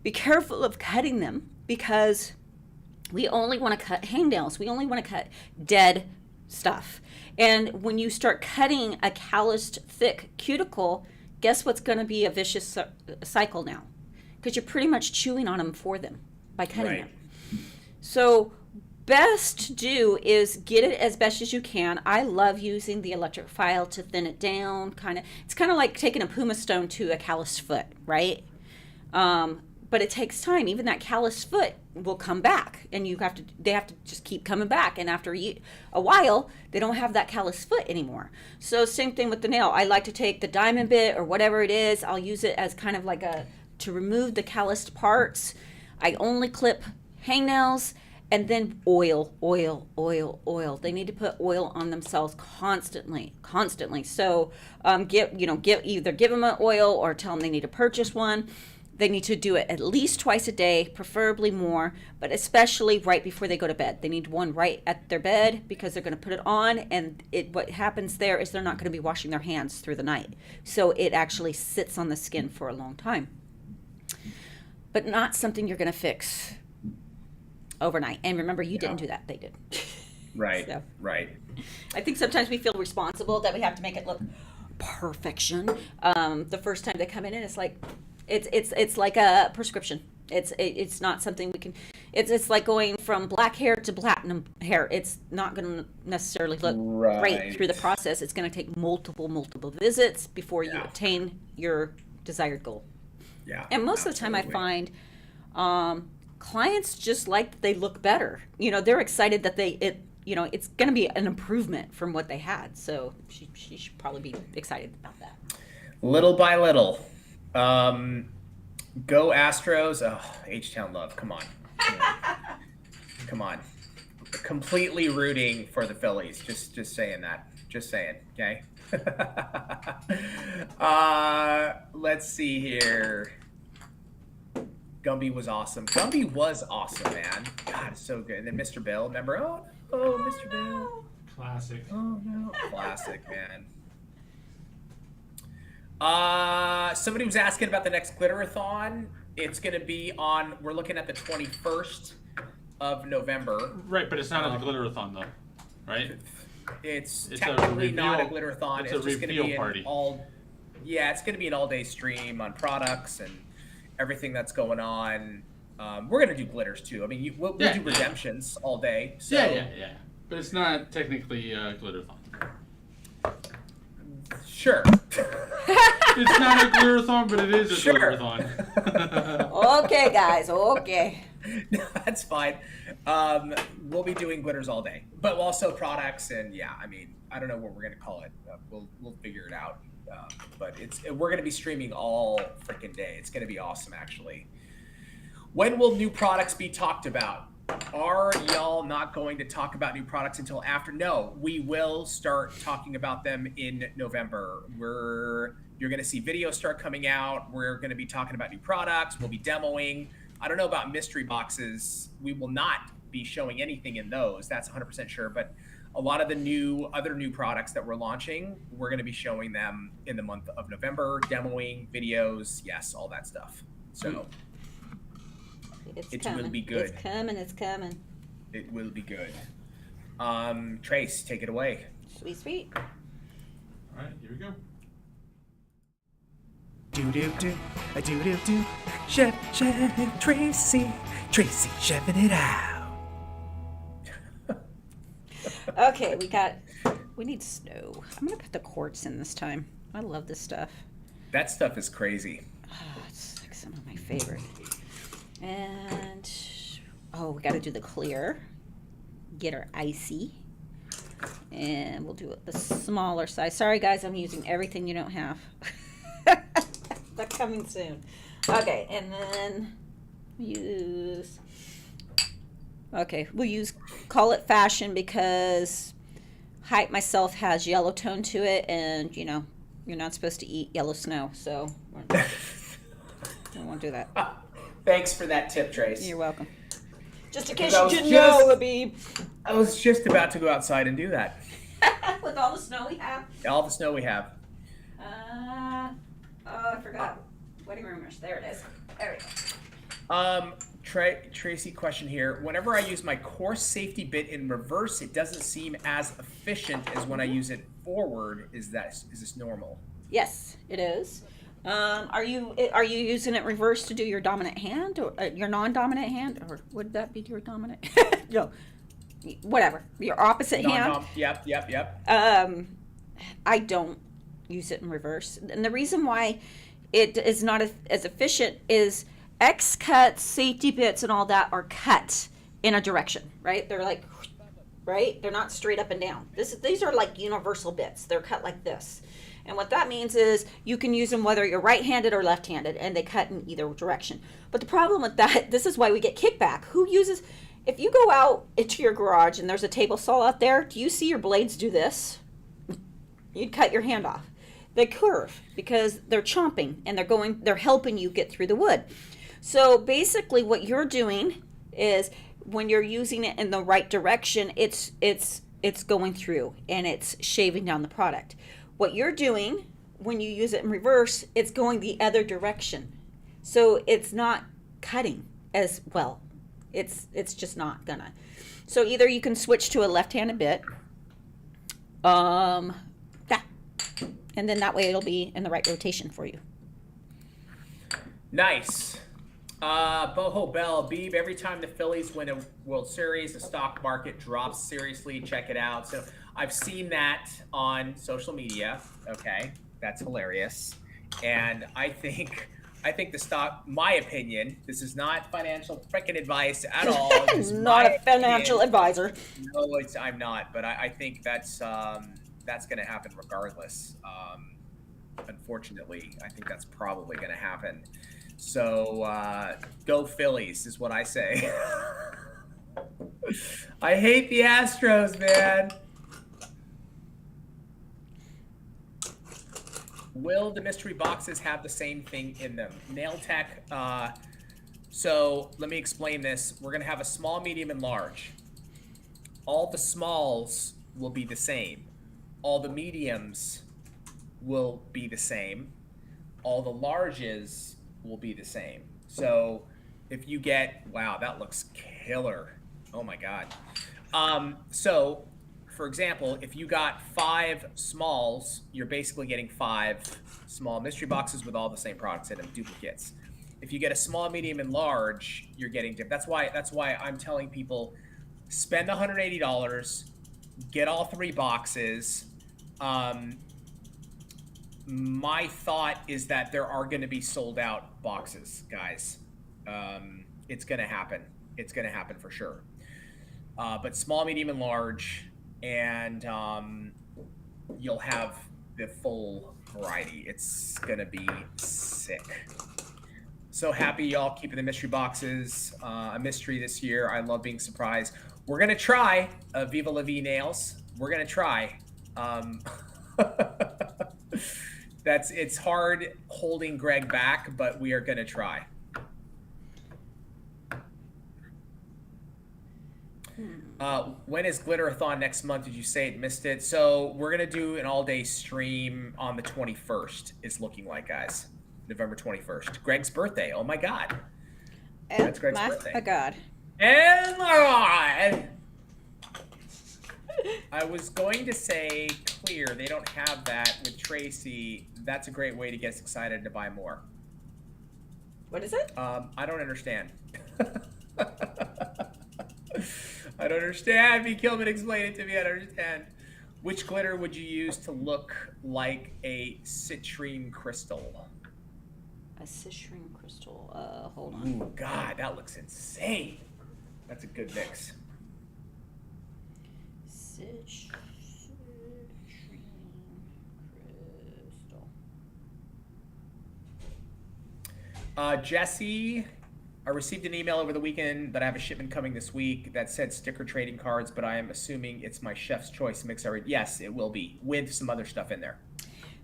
Be careful of cutting them because we only want to cut hangnails. We only want to cut dead stuff. And when you start cutting a calloused, thick cuticle, guess what's going to be a vicious cycle now? Because you're pretty much chewing on them for them by cutting them. So best to do is get it as best as you can. I love using the electric file to thin it down. It's kind of like taking a pumice stone to a calloused foot, right? But it takes time. Even that calloused foot will come back, and they have to just keep coming back. And after a while, they don't have that calloused foot anymore. So same thing with the nail. I like to take the diamond bit or whatever it is. I'll use it as kind of like to remove the calloused parts. I only clip hangnails. And then oil. They need to put oil on themselves constantly. So give them an oil or tell them they need to purchase one. They need to do it at least twice a day, preferably more, but especially right before they go to bed. They need one right at their bed because they're going to put it on, and what happens there is they're not going to be washing their hands through the night. So it actually sits on the skin for a long time. But not something you're going to fix overnight. And remember, you didn't do that. They did. Right. So, right. I think sometimes we feel responsible that we have to make it look perfection. The first time they come in, and it's like a prescription. It's not something we can. It's like going from black hair to platinum hair. It's not going to necessarily look great through the process. It's going to take multiple visits before you obtain your desired goal. Yeah. And most of the time, I find clients just like that they look better. They're excited that it's going to be an improvement from what they had. So she should probably be excited about that. Little by little. Go Astros. Oh, H-Town love. Come on. Come on. Completely rooting for the Phillies. Just saying that. Just saying. Okay. Let's see here. Gumby was awesome. Gumby was awesome, man. God, it's so good. And then Mr. Bill, remember? Oh, Mr. Bill. Classic. Oh no. Classic, man. Somebody was asking about the next Glitterathon. It's going to be we're looking at the 21st of November. Right, but it's not a Glitterathon though, right? It's technically not a Glitterathon. It's just a reveal gonna be party. It's going to be an all-day stream on products and everything that's going on. We're going to do glitters too. I mean, we'll do redemptions all day. So. Yeah. But it's not technically a Glitterathon. Sure. It's not a Glitterathon, but it is a Glitterathon. Okay, guys. Okay. No, that's fine. We'll be doing glitters all day, but also products and I don't know what we're gonna call it. We'll figure it out. But we're gonna be streaming all freaking day. It's gonna be awesome, actually. When will new products be talked about? Are y'all not going to talk about new products until after? No, we will start talking about them in November. You're going to see videos start coming out. We're going to be talking about new products. We'll be demoing. I don't know about mystery boxes. We will not be showing anything in those. That's 100% sure. But a lot of the other new products that we're launching, we're going to be showing them in the month of November, demoing, videos, yes, all that stuff. So... It will be good. It's coming. It will be good. Trace, take it away. Sweet. All right, here we go. Do-do-do, a do-do-do. Chef Tracy, chefing it out. Okay, we need snow. I'm going to put the quartz in this time. I love this stuff. That stuff is crazy. It's like some of my favorite. And, we got to do the clear. Get our icy. And we'll do it the smaller size. Sorry, guys, I'm using everything you don't have. That's coming soon. Okay, and then we'll call it fashion because Hype Myself has yellow tone to it, and, you're not supposed to eat yellow snow, so we won't do that. Thanks for that tip, Trace. You're welcome. Just in case you didn't know, Habib. I was just about to go outside and do that. With all the snow we have. All the snow we have. I forgot. Wedding rumors. There it is. There we go. Tracy, question here. Whenever I use my course safety bit in reverse, it doesn't seem as efficient as when I use it forward. Is this normal? Yes, it is. Are you using it reverse to do your dominant hand or your non-dominant hand, or would that be your dominant? No, whatever, your opposite hand. Yep. I don't use it in reverse, and the reason why it is not as efficient is X cuts, safety bits, and all that are cut in a direction, right? They're like, right? They're not straight up and down. These are like universal bits. They're cut like this. And what that means is you can use them whether you're right-handed or left-handed, and they cut in either direction. But the problem with that, this is why we get kickback. If you go out into your garage and there's a table saw out there, do you see your blades do this? You'd cut your hand off. They curve because they're chomping and they're helping you get through the wood. So basically what you're doing is when you're using it in the right direction, it's going through and it's shaving down the product. What you're doing when you use it in reverse, it's going the other direction. So it's not cutting as well. It's just not gonna. So either you can switch to a left-handed bit. And then that way it'll be in the right rotation for you. Nice. Boho Bell, Beeb, every time the Phillies win a World Series, the stock market drops seriously. Check it out. So I've seen that on social media. Okay. That's hilarious. And I think the stock, my opinion, this is not financial freaking advice at all. This is Not my a financial opinion. advisor. No, I'm not, but I think that's going to happen regardless. Unfortunately, I think that's probably going to happen. So go Phillies is what I say. I hate the Astros, man. Will the mystery boxes have the same thing in them? Nail tech. So let me explain this. We're going to have a small, medium, and large. All the smalls will be the same. All the mediums will be the same. All the larges will be the same. So if you get, wow, that looks killer. Oh my God. So for example, if you got 5 smalls, you're basically getting 5 small mystery boxes with all the same products in them, duplicates. If you get a small, medium, and large, you're getting different. That's why I'm telling people, spend $180, get all 3 boxes. My thought is that there are going to be sold out boxes, guys. It's going to happen. It's going to happen for sure. But small, medium, and large, and you'll have the full variety. It's going to be sick. So happy y'all keeping the mystery boxes a mystery this year. I love being surprised. We're going to try Viva La Vie nails. We're going to try. It's hard holding Greg back, but we are going to try. When is Glitterathon next month? Did you say it? Missed it. So we're going to do an all-day stream on the 21st. It's looking like, guys. November 21st. Greg's birthday. Oh, my God. That's Greg's birthday. Oh, my God. And my God. I was going to say clear. They don't have that with Tracy. That's a great way to get us excited to buy more. What is it? I don't understand. I don't understand. B. Kilman, explain it to me. I don't understand. Which glitter would you use to look like a citrine crystal? A citrine crystal. Hold on. Ooh, God, that looks insane. That's a good mix. Citrine crystal. Jesse, I received an email over the weekend that I have a shipment coming this week that said sticker trading cards, but I am assuming it's my Chef's Choice mix. Yes, it will be, with some other stuff in there.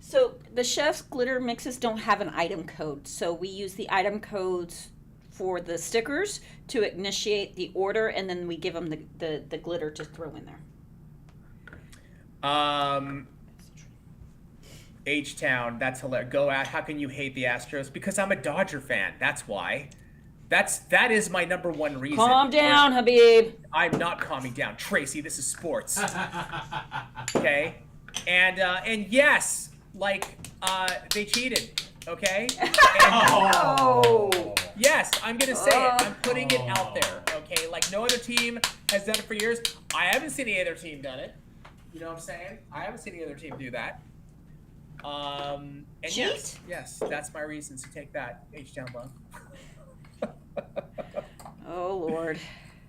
So the Chef's glitter mixes don't have an item code, so we use the item codes for the stickers to initiate the order, and then we give them the glitter to throw in there. H-Town, that's hilarious. Go out. How can you hate the Astros? Because I'm a Dodger fan. That's why. That is my number one reason. Calm down, Habib. I'm not calming down. Tracy, this is sports. Okay? And yes, like, they cheated. Okay? And, Oh. yes, I'm going to say it. I'm putting it out there. Okay? Like, no other team has done it for years. I haven't seen any other team done it. You know what I'm saying? I haven't seen any other team do that. And Cheat? yes, that's my reasons to take that H-Town love. Oh, Lord.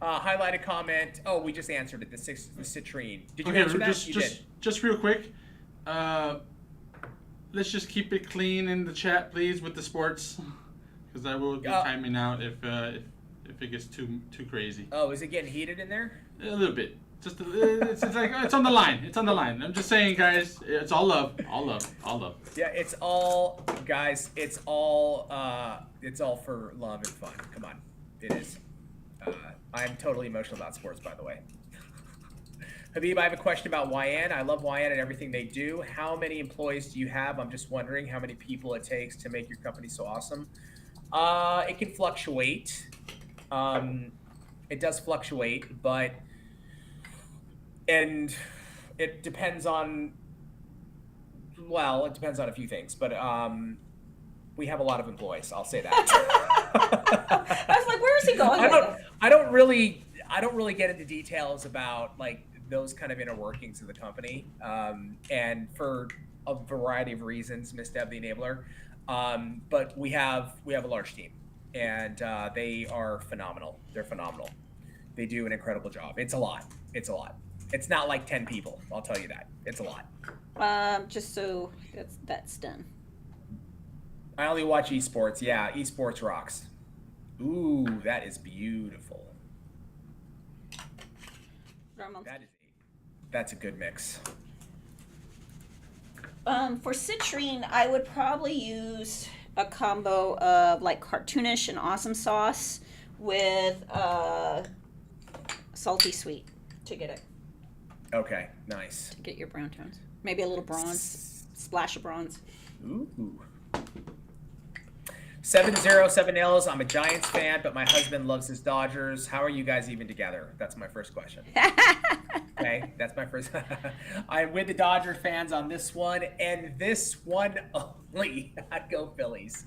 Highlighted comment. Oh, we just answered it. The citrine. Did you answer that? You did. Just real quick. Let's just keep it clean in the chat, please, with the sports, because I will be timing out if it gets too crazy. Oh, is it getting heated in there? A little bit. Just it's like it's on the line. It's on the line. I'm just saying, guys. It's all love. All love. All love. Yeah, it's all, guys. It's all for love and fun. Come on, it is. I'm totally emotional about sports, by the way. Habib, I have a question about YN. I love YN and everything they do. How many employees do you have? I'm just wondering how many people it takes to make your company so awesome. It can fluctuate. It does fluctuate, but. And it depends on, well, it depends on a few things, but we have a lot of employees, I'll say that. I was like, where is he going with this? I don't really get into details about like those kind of inner workings of the company, and for a variety of reasons, Miss Deb the Enabler. But we have a large team, and they are phenomenal. They're phenomenal. They do an incredible job. It's a lot. It's not like 10 people. I'll tell you that. It's a lot. Just so that's done. I only watch esports. Yeah, esports rocks. Ooh, that is beautiful. That's a good mix. For citrine, I would probably use a combo of like cartoonish and awesome sauce with salty sweet to get it. Okay, nice. To get your brown tones. Maybe a little bronze, splash of bronze. Ooh. 707Ls. I'm a Giants fan, but my husband loves his Dodgers. How are you guys even together? That's my first question. Okay, that's my first. I'm with the Dodger fans on this one, and this one only. I'd go Phillies.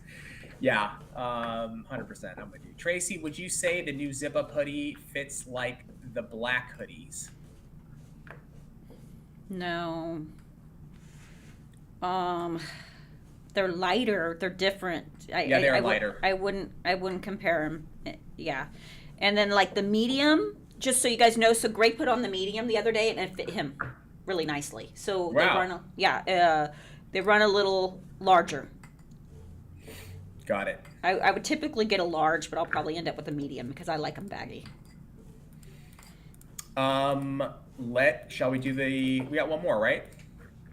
Yeah, 100%. I'm with you. Tracy, would you say the new Zip Up hoodie fits like the black hoodies? No. They're lighter. They're different. They're lighter. I wouldn't compare them. Yeah, and then like the medium. Just so you guys know, so Greg put on the medium the other day, and it fit him really nicely. So wow. They run a little larger. Got it. I would typically get a large, but I'll probably end up with a medium because I like them baggy. Shall we do we got one more, right?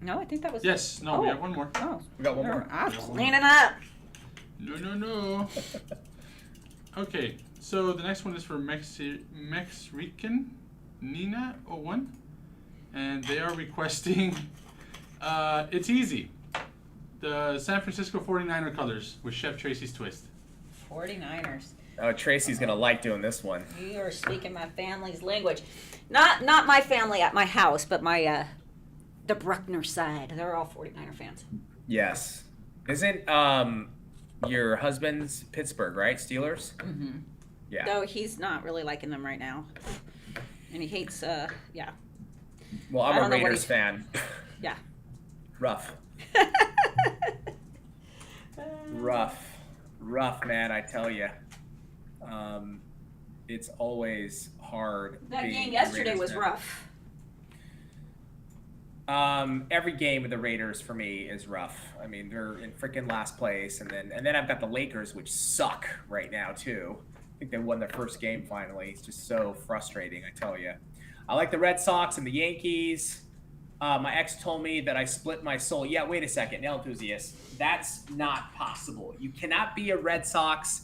No, I think that was. Yes. No, we have one more. Oh, we got one more. I'm cleaning up. No. Okay, so the next one is for Mexican Nina 01, and they are requesting. It's easy. The San Francisco 49er colors with Chef Tracy's twist. 49ers. Oh, Tracy's gonna like doing this one. You are speaking my family's language. Not my family at my house, but my the Bruckner side. They're all 49er fans. Yes. Isn't your husband's Pittsburgh, right? Steelers? Mm-hmm. Yeah. Though he's not really liking them right now. And he hates yeah. Well, I'm a Raiders fan. Yeah. Rough, man, I tell you. It's always hard. That game yesterday was rough. Every game with the Raiders for me is rough. I mean, they're in freaking last place, and then I've got the Lakers, which suck right now too. I think they won their first game finally. It's just so frustrating, I tell you. I like the Red Sox and the Yankees. My ex told me that I split my soul. Yeah, wait a second, nail enthusiast. That's not possible. You cannot be a Red Sox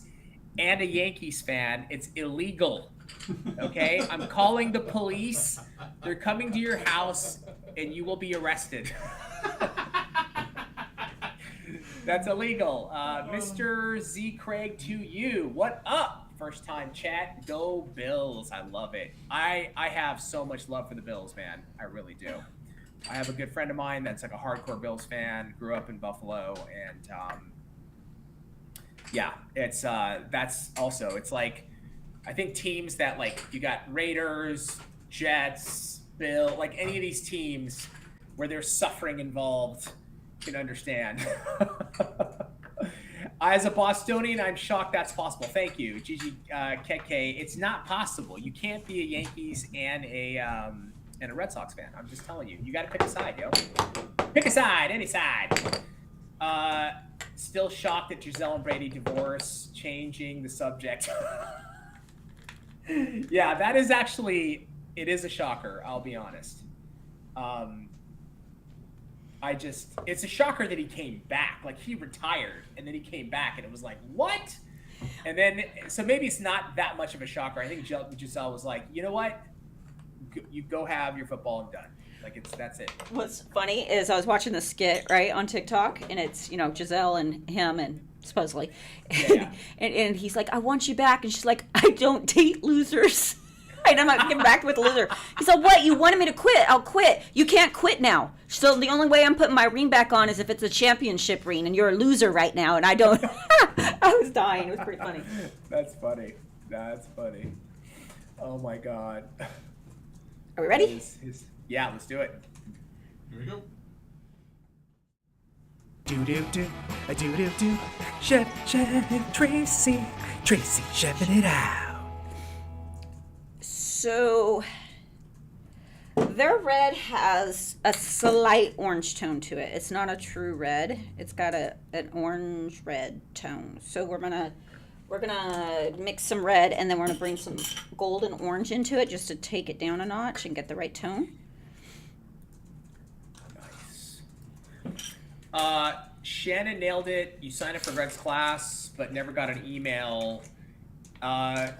and a Yankees fan. It's illegal. Okay? I'm calling the police. They're coming to your house, and you will be arrested. That's illegal. Mr. Z. Craig to you. What up? First time chat. Go Bills. I love it. I have so much love for the Bills, man. I really do. I have a good friend of mine that's like a hardcore Bills fan, grew up in Buffalo, and yeah, it's that's also, it's like, I think teams that like, you got Raiders, Jets, Bill, like any of these teams where there's suffering involved, can understand. As a Bostonian, I'm shocked that's possible. Thank you, Gigi Keke. It's not possible. You can't be a Yankees and a Red Sox fan. I'm just telling you. You got to pick a side, yo. Pick a side, any side. Still shocked at Giselle and Brady divorce, changing the subject. Yeah, that is actually, it is a shocker, I'll be honest. It's a shocker that he came back. Like, he retired, and then he came back, and it was like, what? And then, so maybe it's not that much of a shocker. I think Giselle was like, you know what? You go have your football and done. Like, that's it. What's funny is I was watching the skit, right, on TikTok, and it's, Giselle and him and supposedly. Yeah. and he's like, I want you back. And she's like, I don't date losers. And I'm not getting back with a loser. He's like, what? You wanted me to quit? I'll quit. You can't quit now. So the only way I'm putting my ring back on is if it's a championship ring, and you're a loser right now, and I don't. I was dying. It was pretty funny. That's funny. That's funny. Oh my God. Are we ready? Yeah, let's do it. Here we go. Do, a do. Chef, Tracy, chefing it out. So their red has a slight orange tone to it. It's not a true red. It's got an orange red tone. So we're gonna mix some red, and then we're gonna bring some gold and orange into it just to take it down a notch and get the right tone. Nice. Shannon nailed it. You signed up for Greg's class, but never got an email.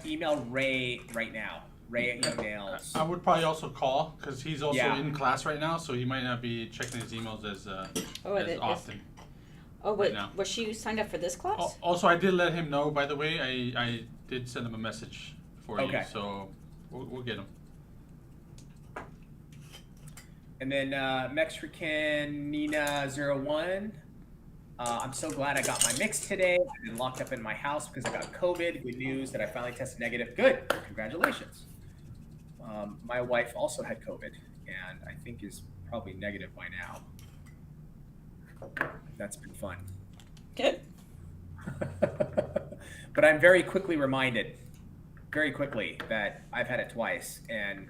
Email Ray right now. Ray at Young Nails. I would probably also call because he's also Yeah. in class right now, so he might not be checking his emails as often. Oh, right now. Was she signed up for this class? Also, I did let him know, by the way. I did send him a message for you, so we'll get him. And then Mexican Nina01. I'm so glad I got my mix today. I've been locked up in my house because I got COVID. Good news that I finally tested negative. Good. Congratulations. My wife also had COVID and I think is probably negative by now. That's been fun. Good. But I'm very quickly reminded, that I've had it twice. And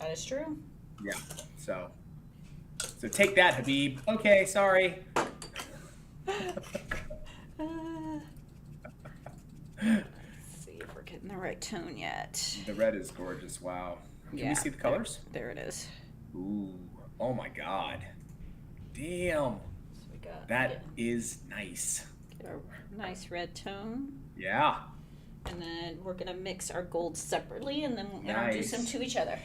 That is true. yeah, so take that, Habib. Okay, sorry. Let's see if we're getting the right tone yet. The red is gorgeous. Wow. Can Yeah, we see the colors? There it is. Ooh. Oh my God. Damn. So we got That is nice. get our nice red tone. Yeah. And then we're gonna mix our gold separately and then we'll introduce them Nice. to each other.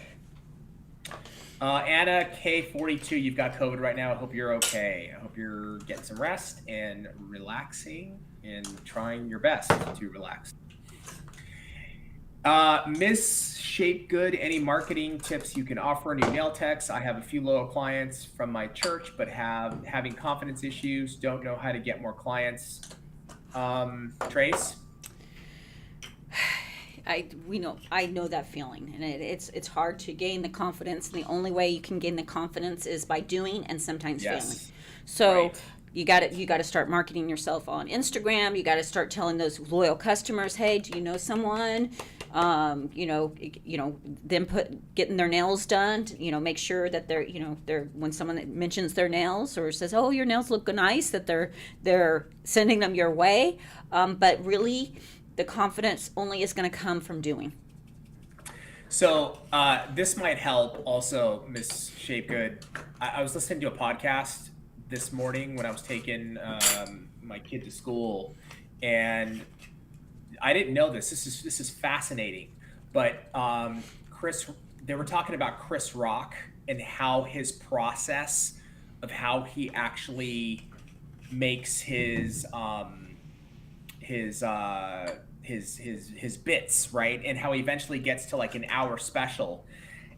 Anna K42, you've got COVID right now. I hope you're okay. I hope you're getting some rest and relaxing and trying your best to relax. Miss Shape Good, any marketing tips you can offer? New nail techs. I have a few loyal clients from my church, but having confidence issues. Don't know how to get more clients. Trace. I know that feeling, and it's hard to gain the confidence. And the only way you can gain the confidence is by doing and sometimes failing. Yes. So Right. you got to start marketing yourself on Instagram. You got to start telling those loyal customers, hey, do you know someone? Them getting their nails done. Make sure that they're when someone mentions their nails or says, oh, your nails look nice, that they're sending them your way. But really, the confidence only is going to come from doing. So this might help also, Miss Shapegood. I was listening to a podcast this morning when I was taking my kid to school, and I didn't know this. This is fascinating. But they were talking about Chris Rock and how his process of how he actually makes his bits, right? And how he eventually gets to like an hour special.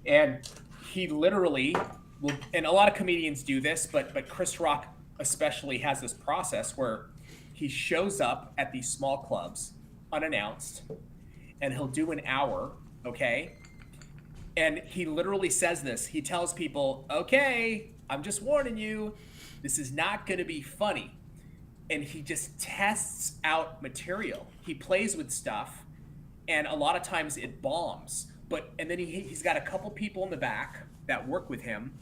And he literally will, and a lot of comedians do this, but Chris Rock especially has this process where he shows up at these small clubs unannounced and he'll do an hour, okay? And he literally says this. He tells people, okay, I'm just warning you, this is not going to be funny. And he just tests out material. He plays with stuff, and a lot of times it bombs. And then he's got a couple people in the back that work with him,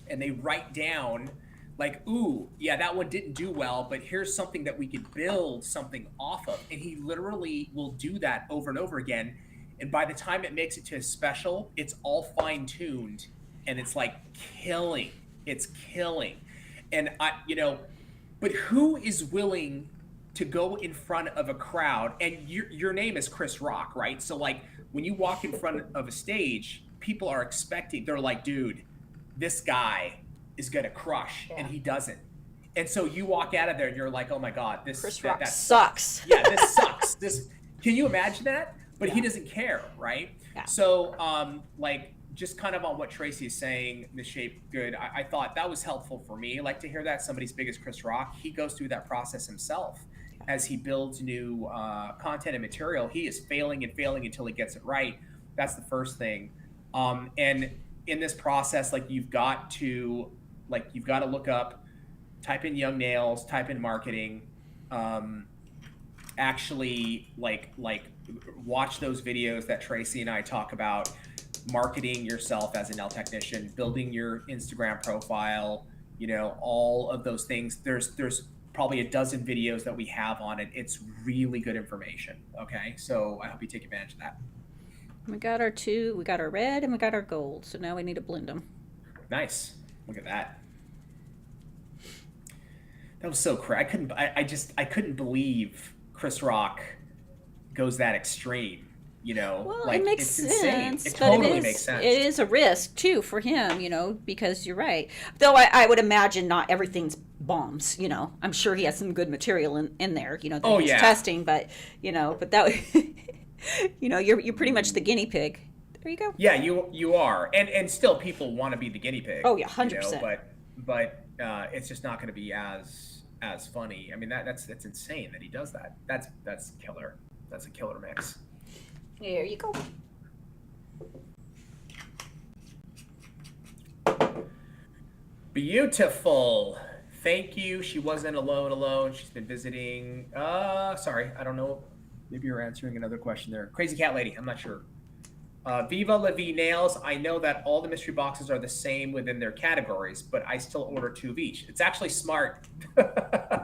and they write down like, ooh, yeah, that one didn't do well, but here's something that we could build something off of. And he literally will do that over and over again. And by the time it makes it to his special, it's all fine-tuned, and it's like killing. It's killing. And but who is willing to go in front of a crowd? And your name is Chris Rock, right? So like when you walk in front of a stage, people are expecting, they're like, dude, this guy is gonna crush, and he doesn't. And so you walk out of there and you're like, oh my God, Chris Rock that sucks. Yeah, this sucks. Can you imagine that? But he doesn't care, right? Yeah. So just kind of on what Tracy is saying, Ms. Shape Good, I thought that was helpful for me. I like to hear that somebody's big as Chris Rock. He goes through that process himself. as he builds new content and material, he is failing and failing until he gets it right. That's the first thing. And in this process, like you've got to look up, type in young nails, type in marketing, actually like watch those videos that Tracy and I talk about, marketing yourself as a nail technician, building your Instagram profile, you know, all of those things. There's probably a dozen videos that we have on it. It's really good information. Okay, so I hope you take advantage of that. We got our red and we got our gold. So now we need to blend them. Nice. Look at that. That was so crazy. I couldn't believe Chris Rock goes that extreme. You know, well, like, it makes it's sense. insane. It but totally makes sense. It is a risk too for him, you know, because you're right. Though I would imagine not everything's bombs. You know, I'm sure he has some good material in there. You know, that he's testing, but you know, that you know, you're pretty much the guinea pig. There you go. Yeah, you are, and still people want to be the guinea pig. Oh yeah, 100%. You know, but it's just not going to be as funny. I mean, that's insane that he does that. That's killer. That's a killer mix. There you go. Beautiful. Thank you. She wasn't alone. She's been visiting. Sorry, I don't know. Maybe you're answering another question there. Crazy Cat Lady, I'm not sure. Viva La Vie Nails. I know that all the mystery boxes are the same within their categories, but I still order 2 of each. It's actually smart.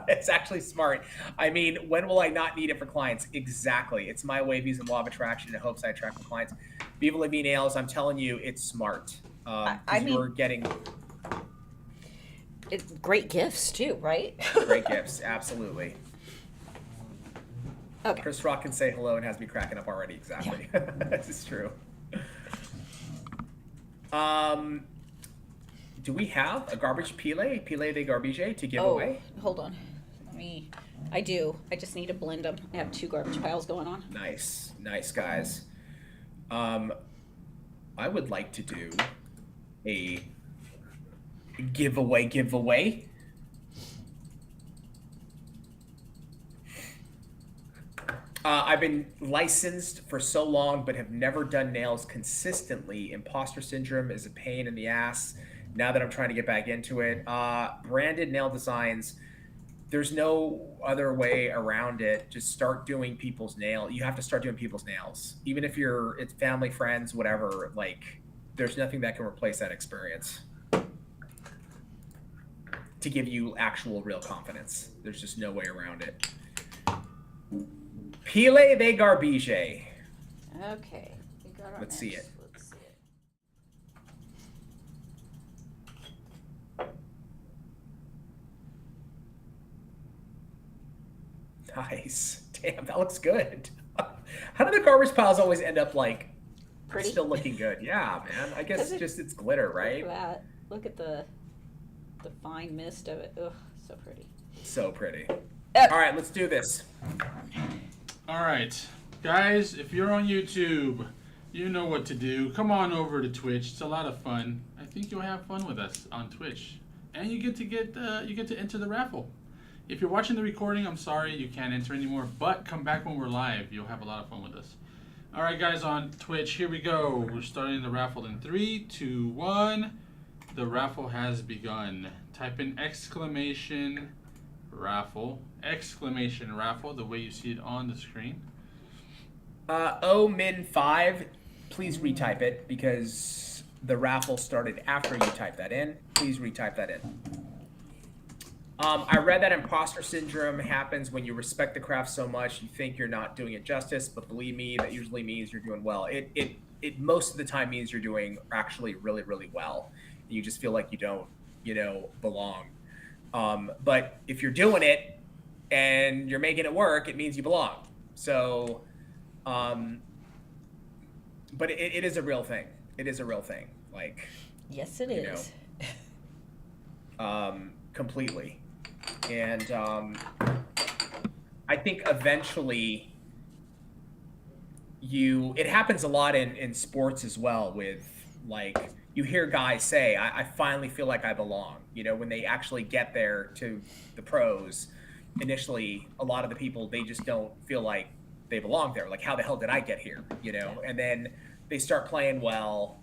It's actually smart. I mean, when will I not need it for clients? Exactly. It's my way of using law of attraction in hopes I attract more clients. Viva La Vie Nails, I'm telling you, it's smart. I mean, you're getting great gifts too, right? great gifts, absolutely. Okay. Chris Rock can say hello and has me cracking up already. Exactly. Yeah. This is true. Do we have a garbage pile de garbage to give away? Hold on. I do. I just need to blend them. I have 2 garbage piles going on. Nice, guys. I would like to do a giveaway. I've been licensed for so long, but have never done nails consistently. Imposter syndrome is a pain in the ass. Now that I'm trying to get back into it, branded nail designs, there's no other way around it. Just start doing people's nails. You have to start doing people's nails. Even if it's family, friends, whatever, like there's nothing that can replace that experience to give you actual real confidence. There's just no way around it. Pile de garbage. Okay. We got our Let's see it. Nice. Damn, that looks good. How do the garbage piles always end up like pretty? Still looking good? Yeah, man. I guess it's glitter, right? Look at that. Look at the fine mist of it. Ugh, so pretty. So pretty. All right, let's do this. All right, guys, if you're on YouTube, you know what to do. Come on over to Twitch. It's a lot of fun. I think you'll have fun with us on Twitch, and you get to enter the raffle. If you're watching the recording, I'm sorry you can't enter anymore, but come back when we're live. You'll have a lot of fun with us. All right, guys, on Twitch, here we go. We're starting the raffle in 3, 2, 1. The raffle has begun. Type in exclamation raffle, the way you see it on the screen. OMIN5, please retype it because the raffle started after you type that in. Please retype that in. I read that imposter syndrome happens when you respect the craft so much you think you're not doing it justice, but believe me, that usually means you're doing well. It most of the time means you're doing actually really, really well. You just feel like you don't, belong. But if you're doing it and you're making it work, it means you belong. So, but it is a real thing. It is a real thing. Like, yes, it is. Completely. And I think eventually it happens a lot in sports as well with like, you hear guys say, I finally feel like I belong, when they actually get there to the pros. initially, a lot of the people, they just don't feel like they belong there. Like, how the hell did I get here? You know, and then they start playing well,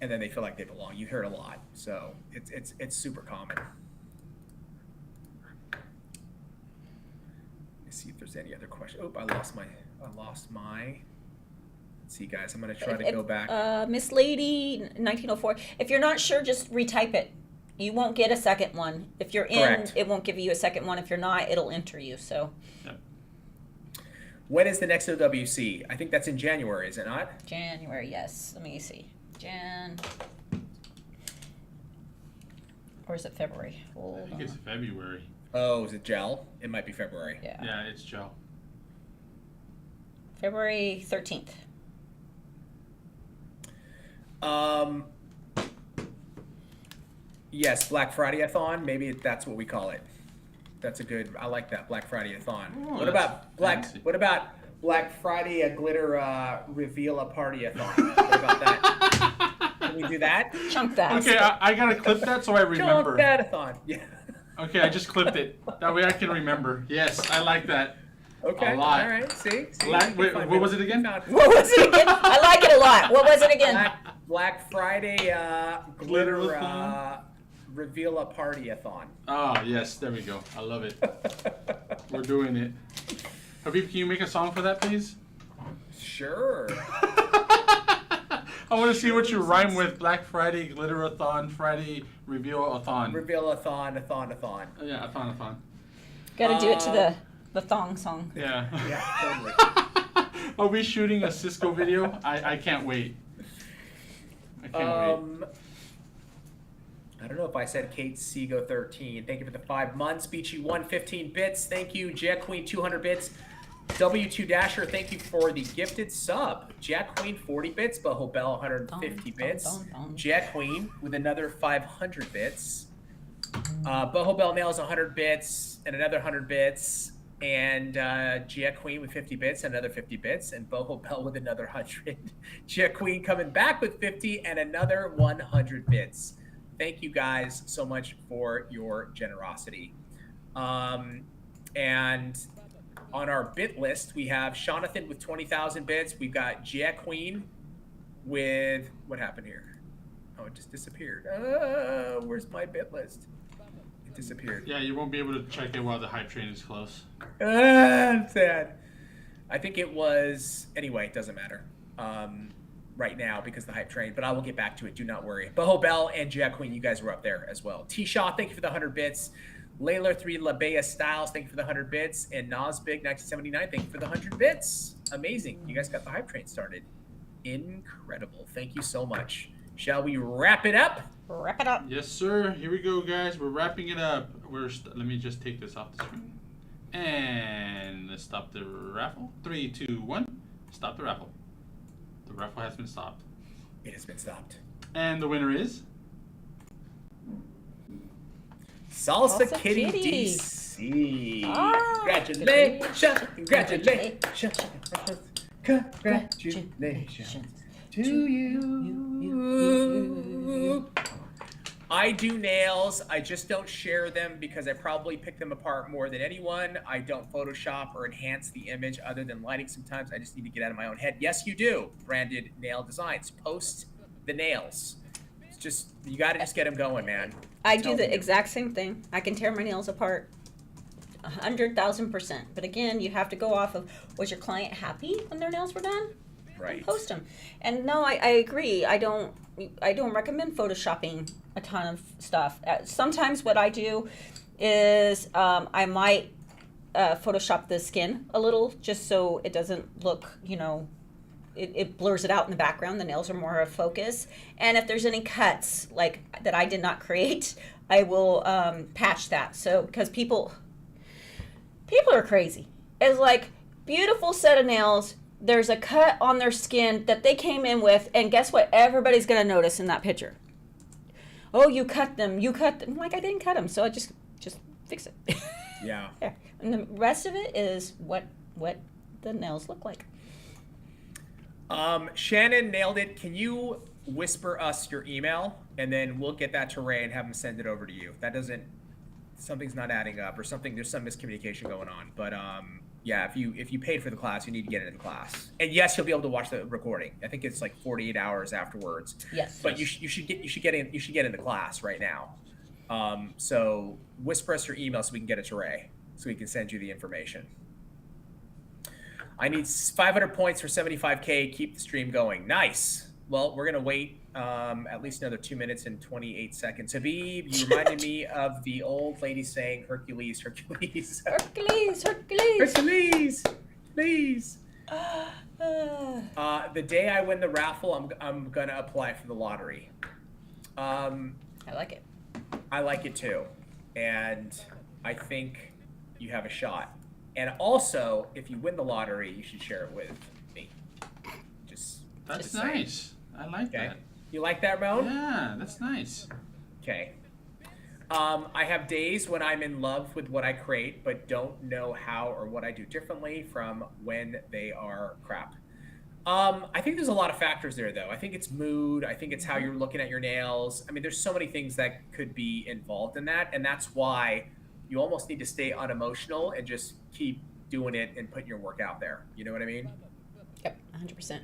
and then they feel like they belong. You hear it a lot, so it's super common. Let's see if there's any other question. Oh, I lost my. Let's see, guys. I'm gonna try to go back. Miss Lady 1904. If you're not sure, just retype it. You won't get a second one. If you're in, Correct. it won't give you a second one. If you're not, it'll enter you. So. Yep. When is the next OWC? I think that's in January, is it not? January, yes. Let me see. Or is it February? Hold I think on. it's February. Oh, is it gel? It might be February. Yeah. Yeah, it's gel. February 13th. Yes, Black Friday-a-thon. Maybe that's what we call it. That's a good. I like that, Black Friday-a-thon. Oh, What that's about fancy. What about Black Friday a glitter reveal a party-a-thon? What about that? Can we do that? Chunk that. Okay, I gotta clip that so I remember. Jump that-a-thon. Yeah. Okay, I just clipped it. That way I can remember. Yes, I like that. Okay. A lot. All right. See. Wait, what was it again? What was it again? I like it a lot. What was it again? Black Friday glitter Glitter-a-thon? reveal a party-a-thon. Oh, yes, there we go. I love it. We're doing it. Habib, can you make a song for that, please? Sure. I want to see what you rhyme with. Black Friday, glitter-a-thon, Friday, reveal-a-thon. Reveal-a-thon, a-thon. Yeah, a-thon. Got to do it to the thong song. Yeah. Yeah, totally. Are we shooting a Cisco video? I can't wait. I can't wait. I don't know if I said Kate Seago 13. Thank you for the 5 months. Beachy 115 bits. Thank you. Jack Queen 200 bits. W2 Dasher, thank you for the gifted sub. Jack Queen 40 bits. Boho Bell 150 bits. Jack Queen with another 500 bits. Boho Bell Nails 100 bits and another 100 bits. And Jack Queen with 50 bits, another 50 bits, and Boho Bell with another 100. Jack Queen coming back with 50 and another 100 bits. Thank you guys so much for your generosity. And on our bit list, we have Jonathan with 20,000 bits. We've got Jack Queen with, what happened here? Oh, it just disappeared. Where's my bit list? It disappeared. Yeah, you won't be able to check it while the hype train is close. Sad. I think it was, anyway, it doesn't matter right now because of the hype train, but I will get back to it. Do not worry. Boho Bell and Jack Queen, you guys were up there as well. T-Shaw, thank you for the 100 bits. Layla 3 Labea Styles, thank you for the 100 bits. And Nazbig 1979, thank you for the 100 bits. Amazing. You guys got the hype train started. Incredible. Thank you so much. Shall we wrap it up? Wrap it up. Yes, sir. Here we go, guys. We're wrapping it up. Let me just take this off the screen. And let's stop the raffle. 3, 2, 1. Stop the raffle. The raffle has been stopped. It has been stopped. And the winner is... Salsa Salsa Kitty Kitty. DC. Ah, Congratulations. Congratulations. Congratulations to you. I do nails. I just don't share them because I probably pick them apart more than anyone. I don't Photoshop or enhance the image other than lighting sometimes. I just need to get out of my own head. Yes, you do. Branded Nail Designs. Post the nails. It's just, you got to just get them going, man. I do the exact same thing. I can tear my nails apart 100,000%. But again, you have to go off of, was your client happy when their nails were done? Right. Post them. And no, I agree. I don't recommend photoshopping a ton of stuff. Sometimes what I do is I might Photoshop the skin a little just so it doesn't look, it blurs it out in the background. The nails are more of focus. And if there's any cuts like that I did not create, I will patch that. So because people are crazy. It's like beautiful set of nails. There's a cut on their skin that they came in with, and guess what? Everybody's gonna notice in that picture. Oh, you cut them. I'm like, I didn't cut them, so I just fix it. Yeah. There. And the rest of it is what the nails look like. Shannon nailed it. Can you whisper us your email, and then we'll get that to Ray and have him send it over to you? That doesn't something's not adding up, or there's some miscommunication going on. But yeah, if you paid for the class, you need to get into the class. And yes, you'll be able to watch the recording. I think it's like 48 hours afterwards. Yes. But you should get in the class right now. So whisper us your email so we can get it to Ray, so we can send you the information. I need 500 points for 75K. Keep the stream going. Nice. Well, we're gonna wait at least another 2 minutes and 28 seconds. Habib, you reminded me of the old lady saying Hercules, Hercules. Hercules, Hercules. Hercules, please. The day I win the raffle, I'm gonna apply for the lottery. I like it. I like it too, and I think you have a shot. And also, if you win the lottery, you should share it with me. That's nice. I like that. You like that, Ramon? Yeah, that's nice. Okay. I have days when I'm in love with what I create, but don't know how or what I do differently from when they are crap. I think there's a lot of factors there, though. I think it's mood. I think it's how you're looking at your nails. I mean, there's so many things that could be involved in that, and that's why you almost need to stay unemotional and just keep doing it and putting your work out there. You know what I mean? Yep, 100%.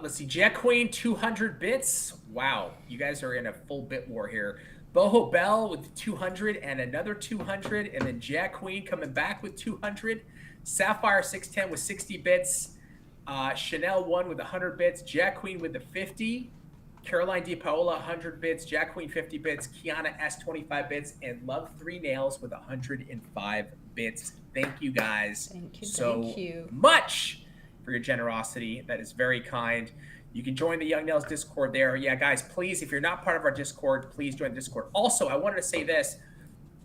Let's see. Jack Queen, 200 bits. Wow, you guys are in a full bit war here. Boho Bell with 200 and another 200, and then Jack Queen coming back with 200. Sapphire 610 with 60 bits. Chanel 1 with 100 bits. Jack Queen with the 50. Caroline Di Paola, 100 bits. Jack Queen, 50 bits. Kiana S, 25 bits. And Love 3 Nails with 105 bits. Thank you guys so much for your generosity. That is very kind. You can join the Young Nails Discord there. Yeah, guys, please, if you're not part of our Discord, please join the Discord. Also, I wanted to say this.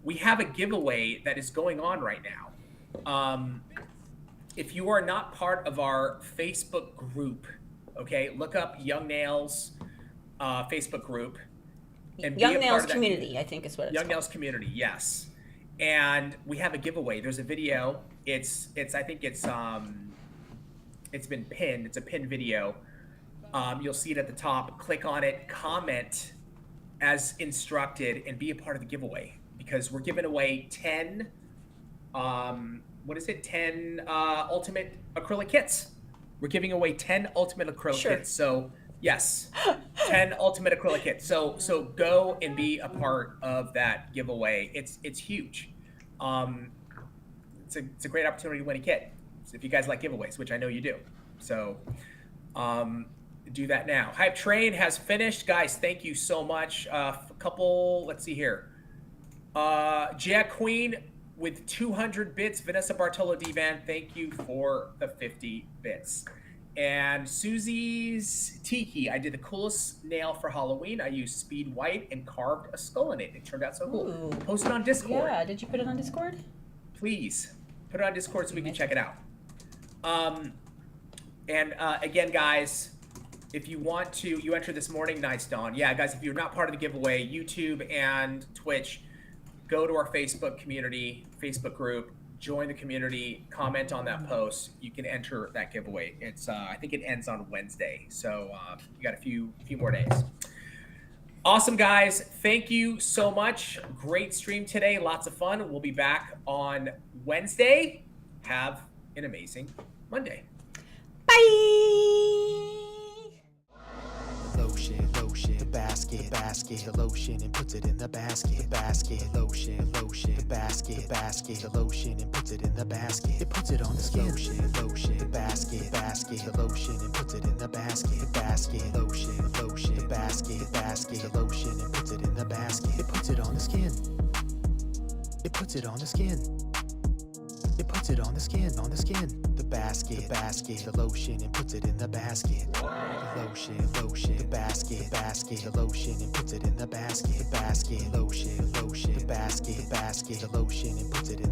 We have a giveaway that is going on right now. If you are not part of our Facebook group, okay, look up Young Nails Facebook group. And Young Nails Community, I think is what it's Young called. Nails Community, yes. And we have a giveaway. There's a video. It's been pinned. It's a pinned video. You'll see it at the top. Click on it, comment as instructed, and be a part of the giveaway, because we're giving away 10 ultimate acrylic kits. We're giving away 10 ultimate acrylic kits. So yes, 10 ultimate acrylic kits. So go and be a part of that giveaway. It's huge. It's a great opportunity to win a kit. So if you guys like giveaways, which I know you do. So do that now. Hype Train has finished. Guys, thank you so much. Let's see here. Jack Queen with 200 bits. Vanessa Bartolo Divan, thank you for the 50 bits. And Susie's Tiki, I did the coolest nail for Halloween. I used speed white and carved a skull in it. It turned out so cool. Ooh. Post it on Discord. Yeah, did you put it on Discord? Please put it on Discord so we can check it out. Again, guys, if you want to, you enter this morning. Nice, Dawn. Yeah, guys, if you're not part of the giveaway, YouTube and Twitch, go to our Facebook community, Facebook group, join the community, comment on that post. You can enter that giveaway. It's I think it ends on Wednesday, so you got a few more days. Awesome, guys. Thank you so much. Great stream today. Lots of fun. We'll be back on Wednesday. Have an amazing Monday. Bye. Lotion, the basket, the lotion and puts it in the basket, lotion, the basket, the lotion and puts it in the basket. It puts it on the skin. Lotion, the basket, the lotion and puts it in the basket, lotion, the basket, the lotion and puts it in the basket. It puts it on the skin. It puts it on the skin. It puts it on the skin, The basket, the lotion and puts it in the basket. Lotion, the basket, the lotion and puts it in the basket. Lotion, the basket, the lotion and puts it in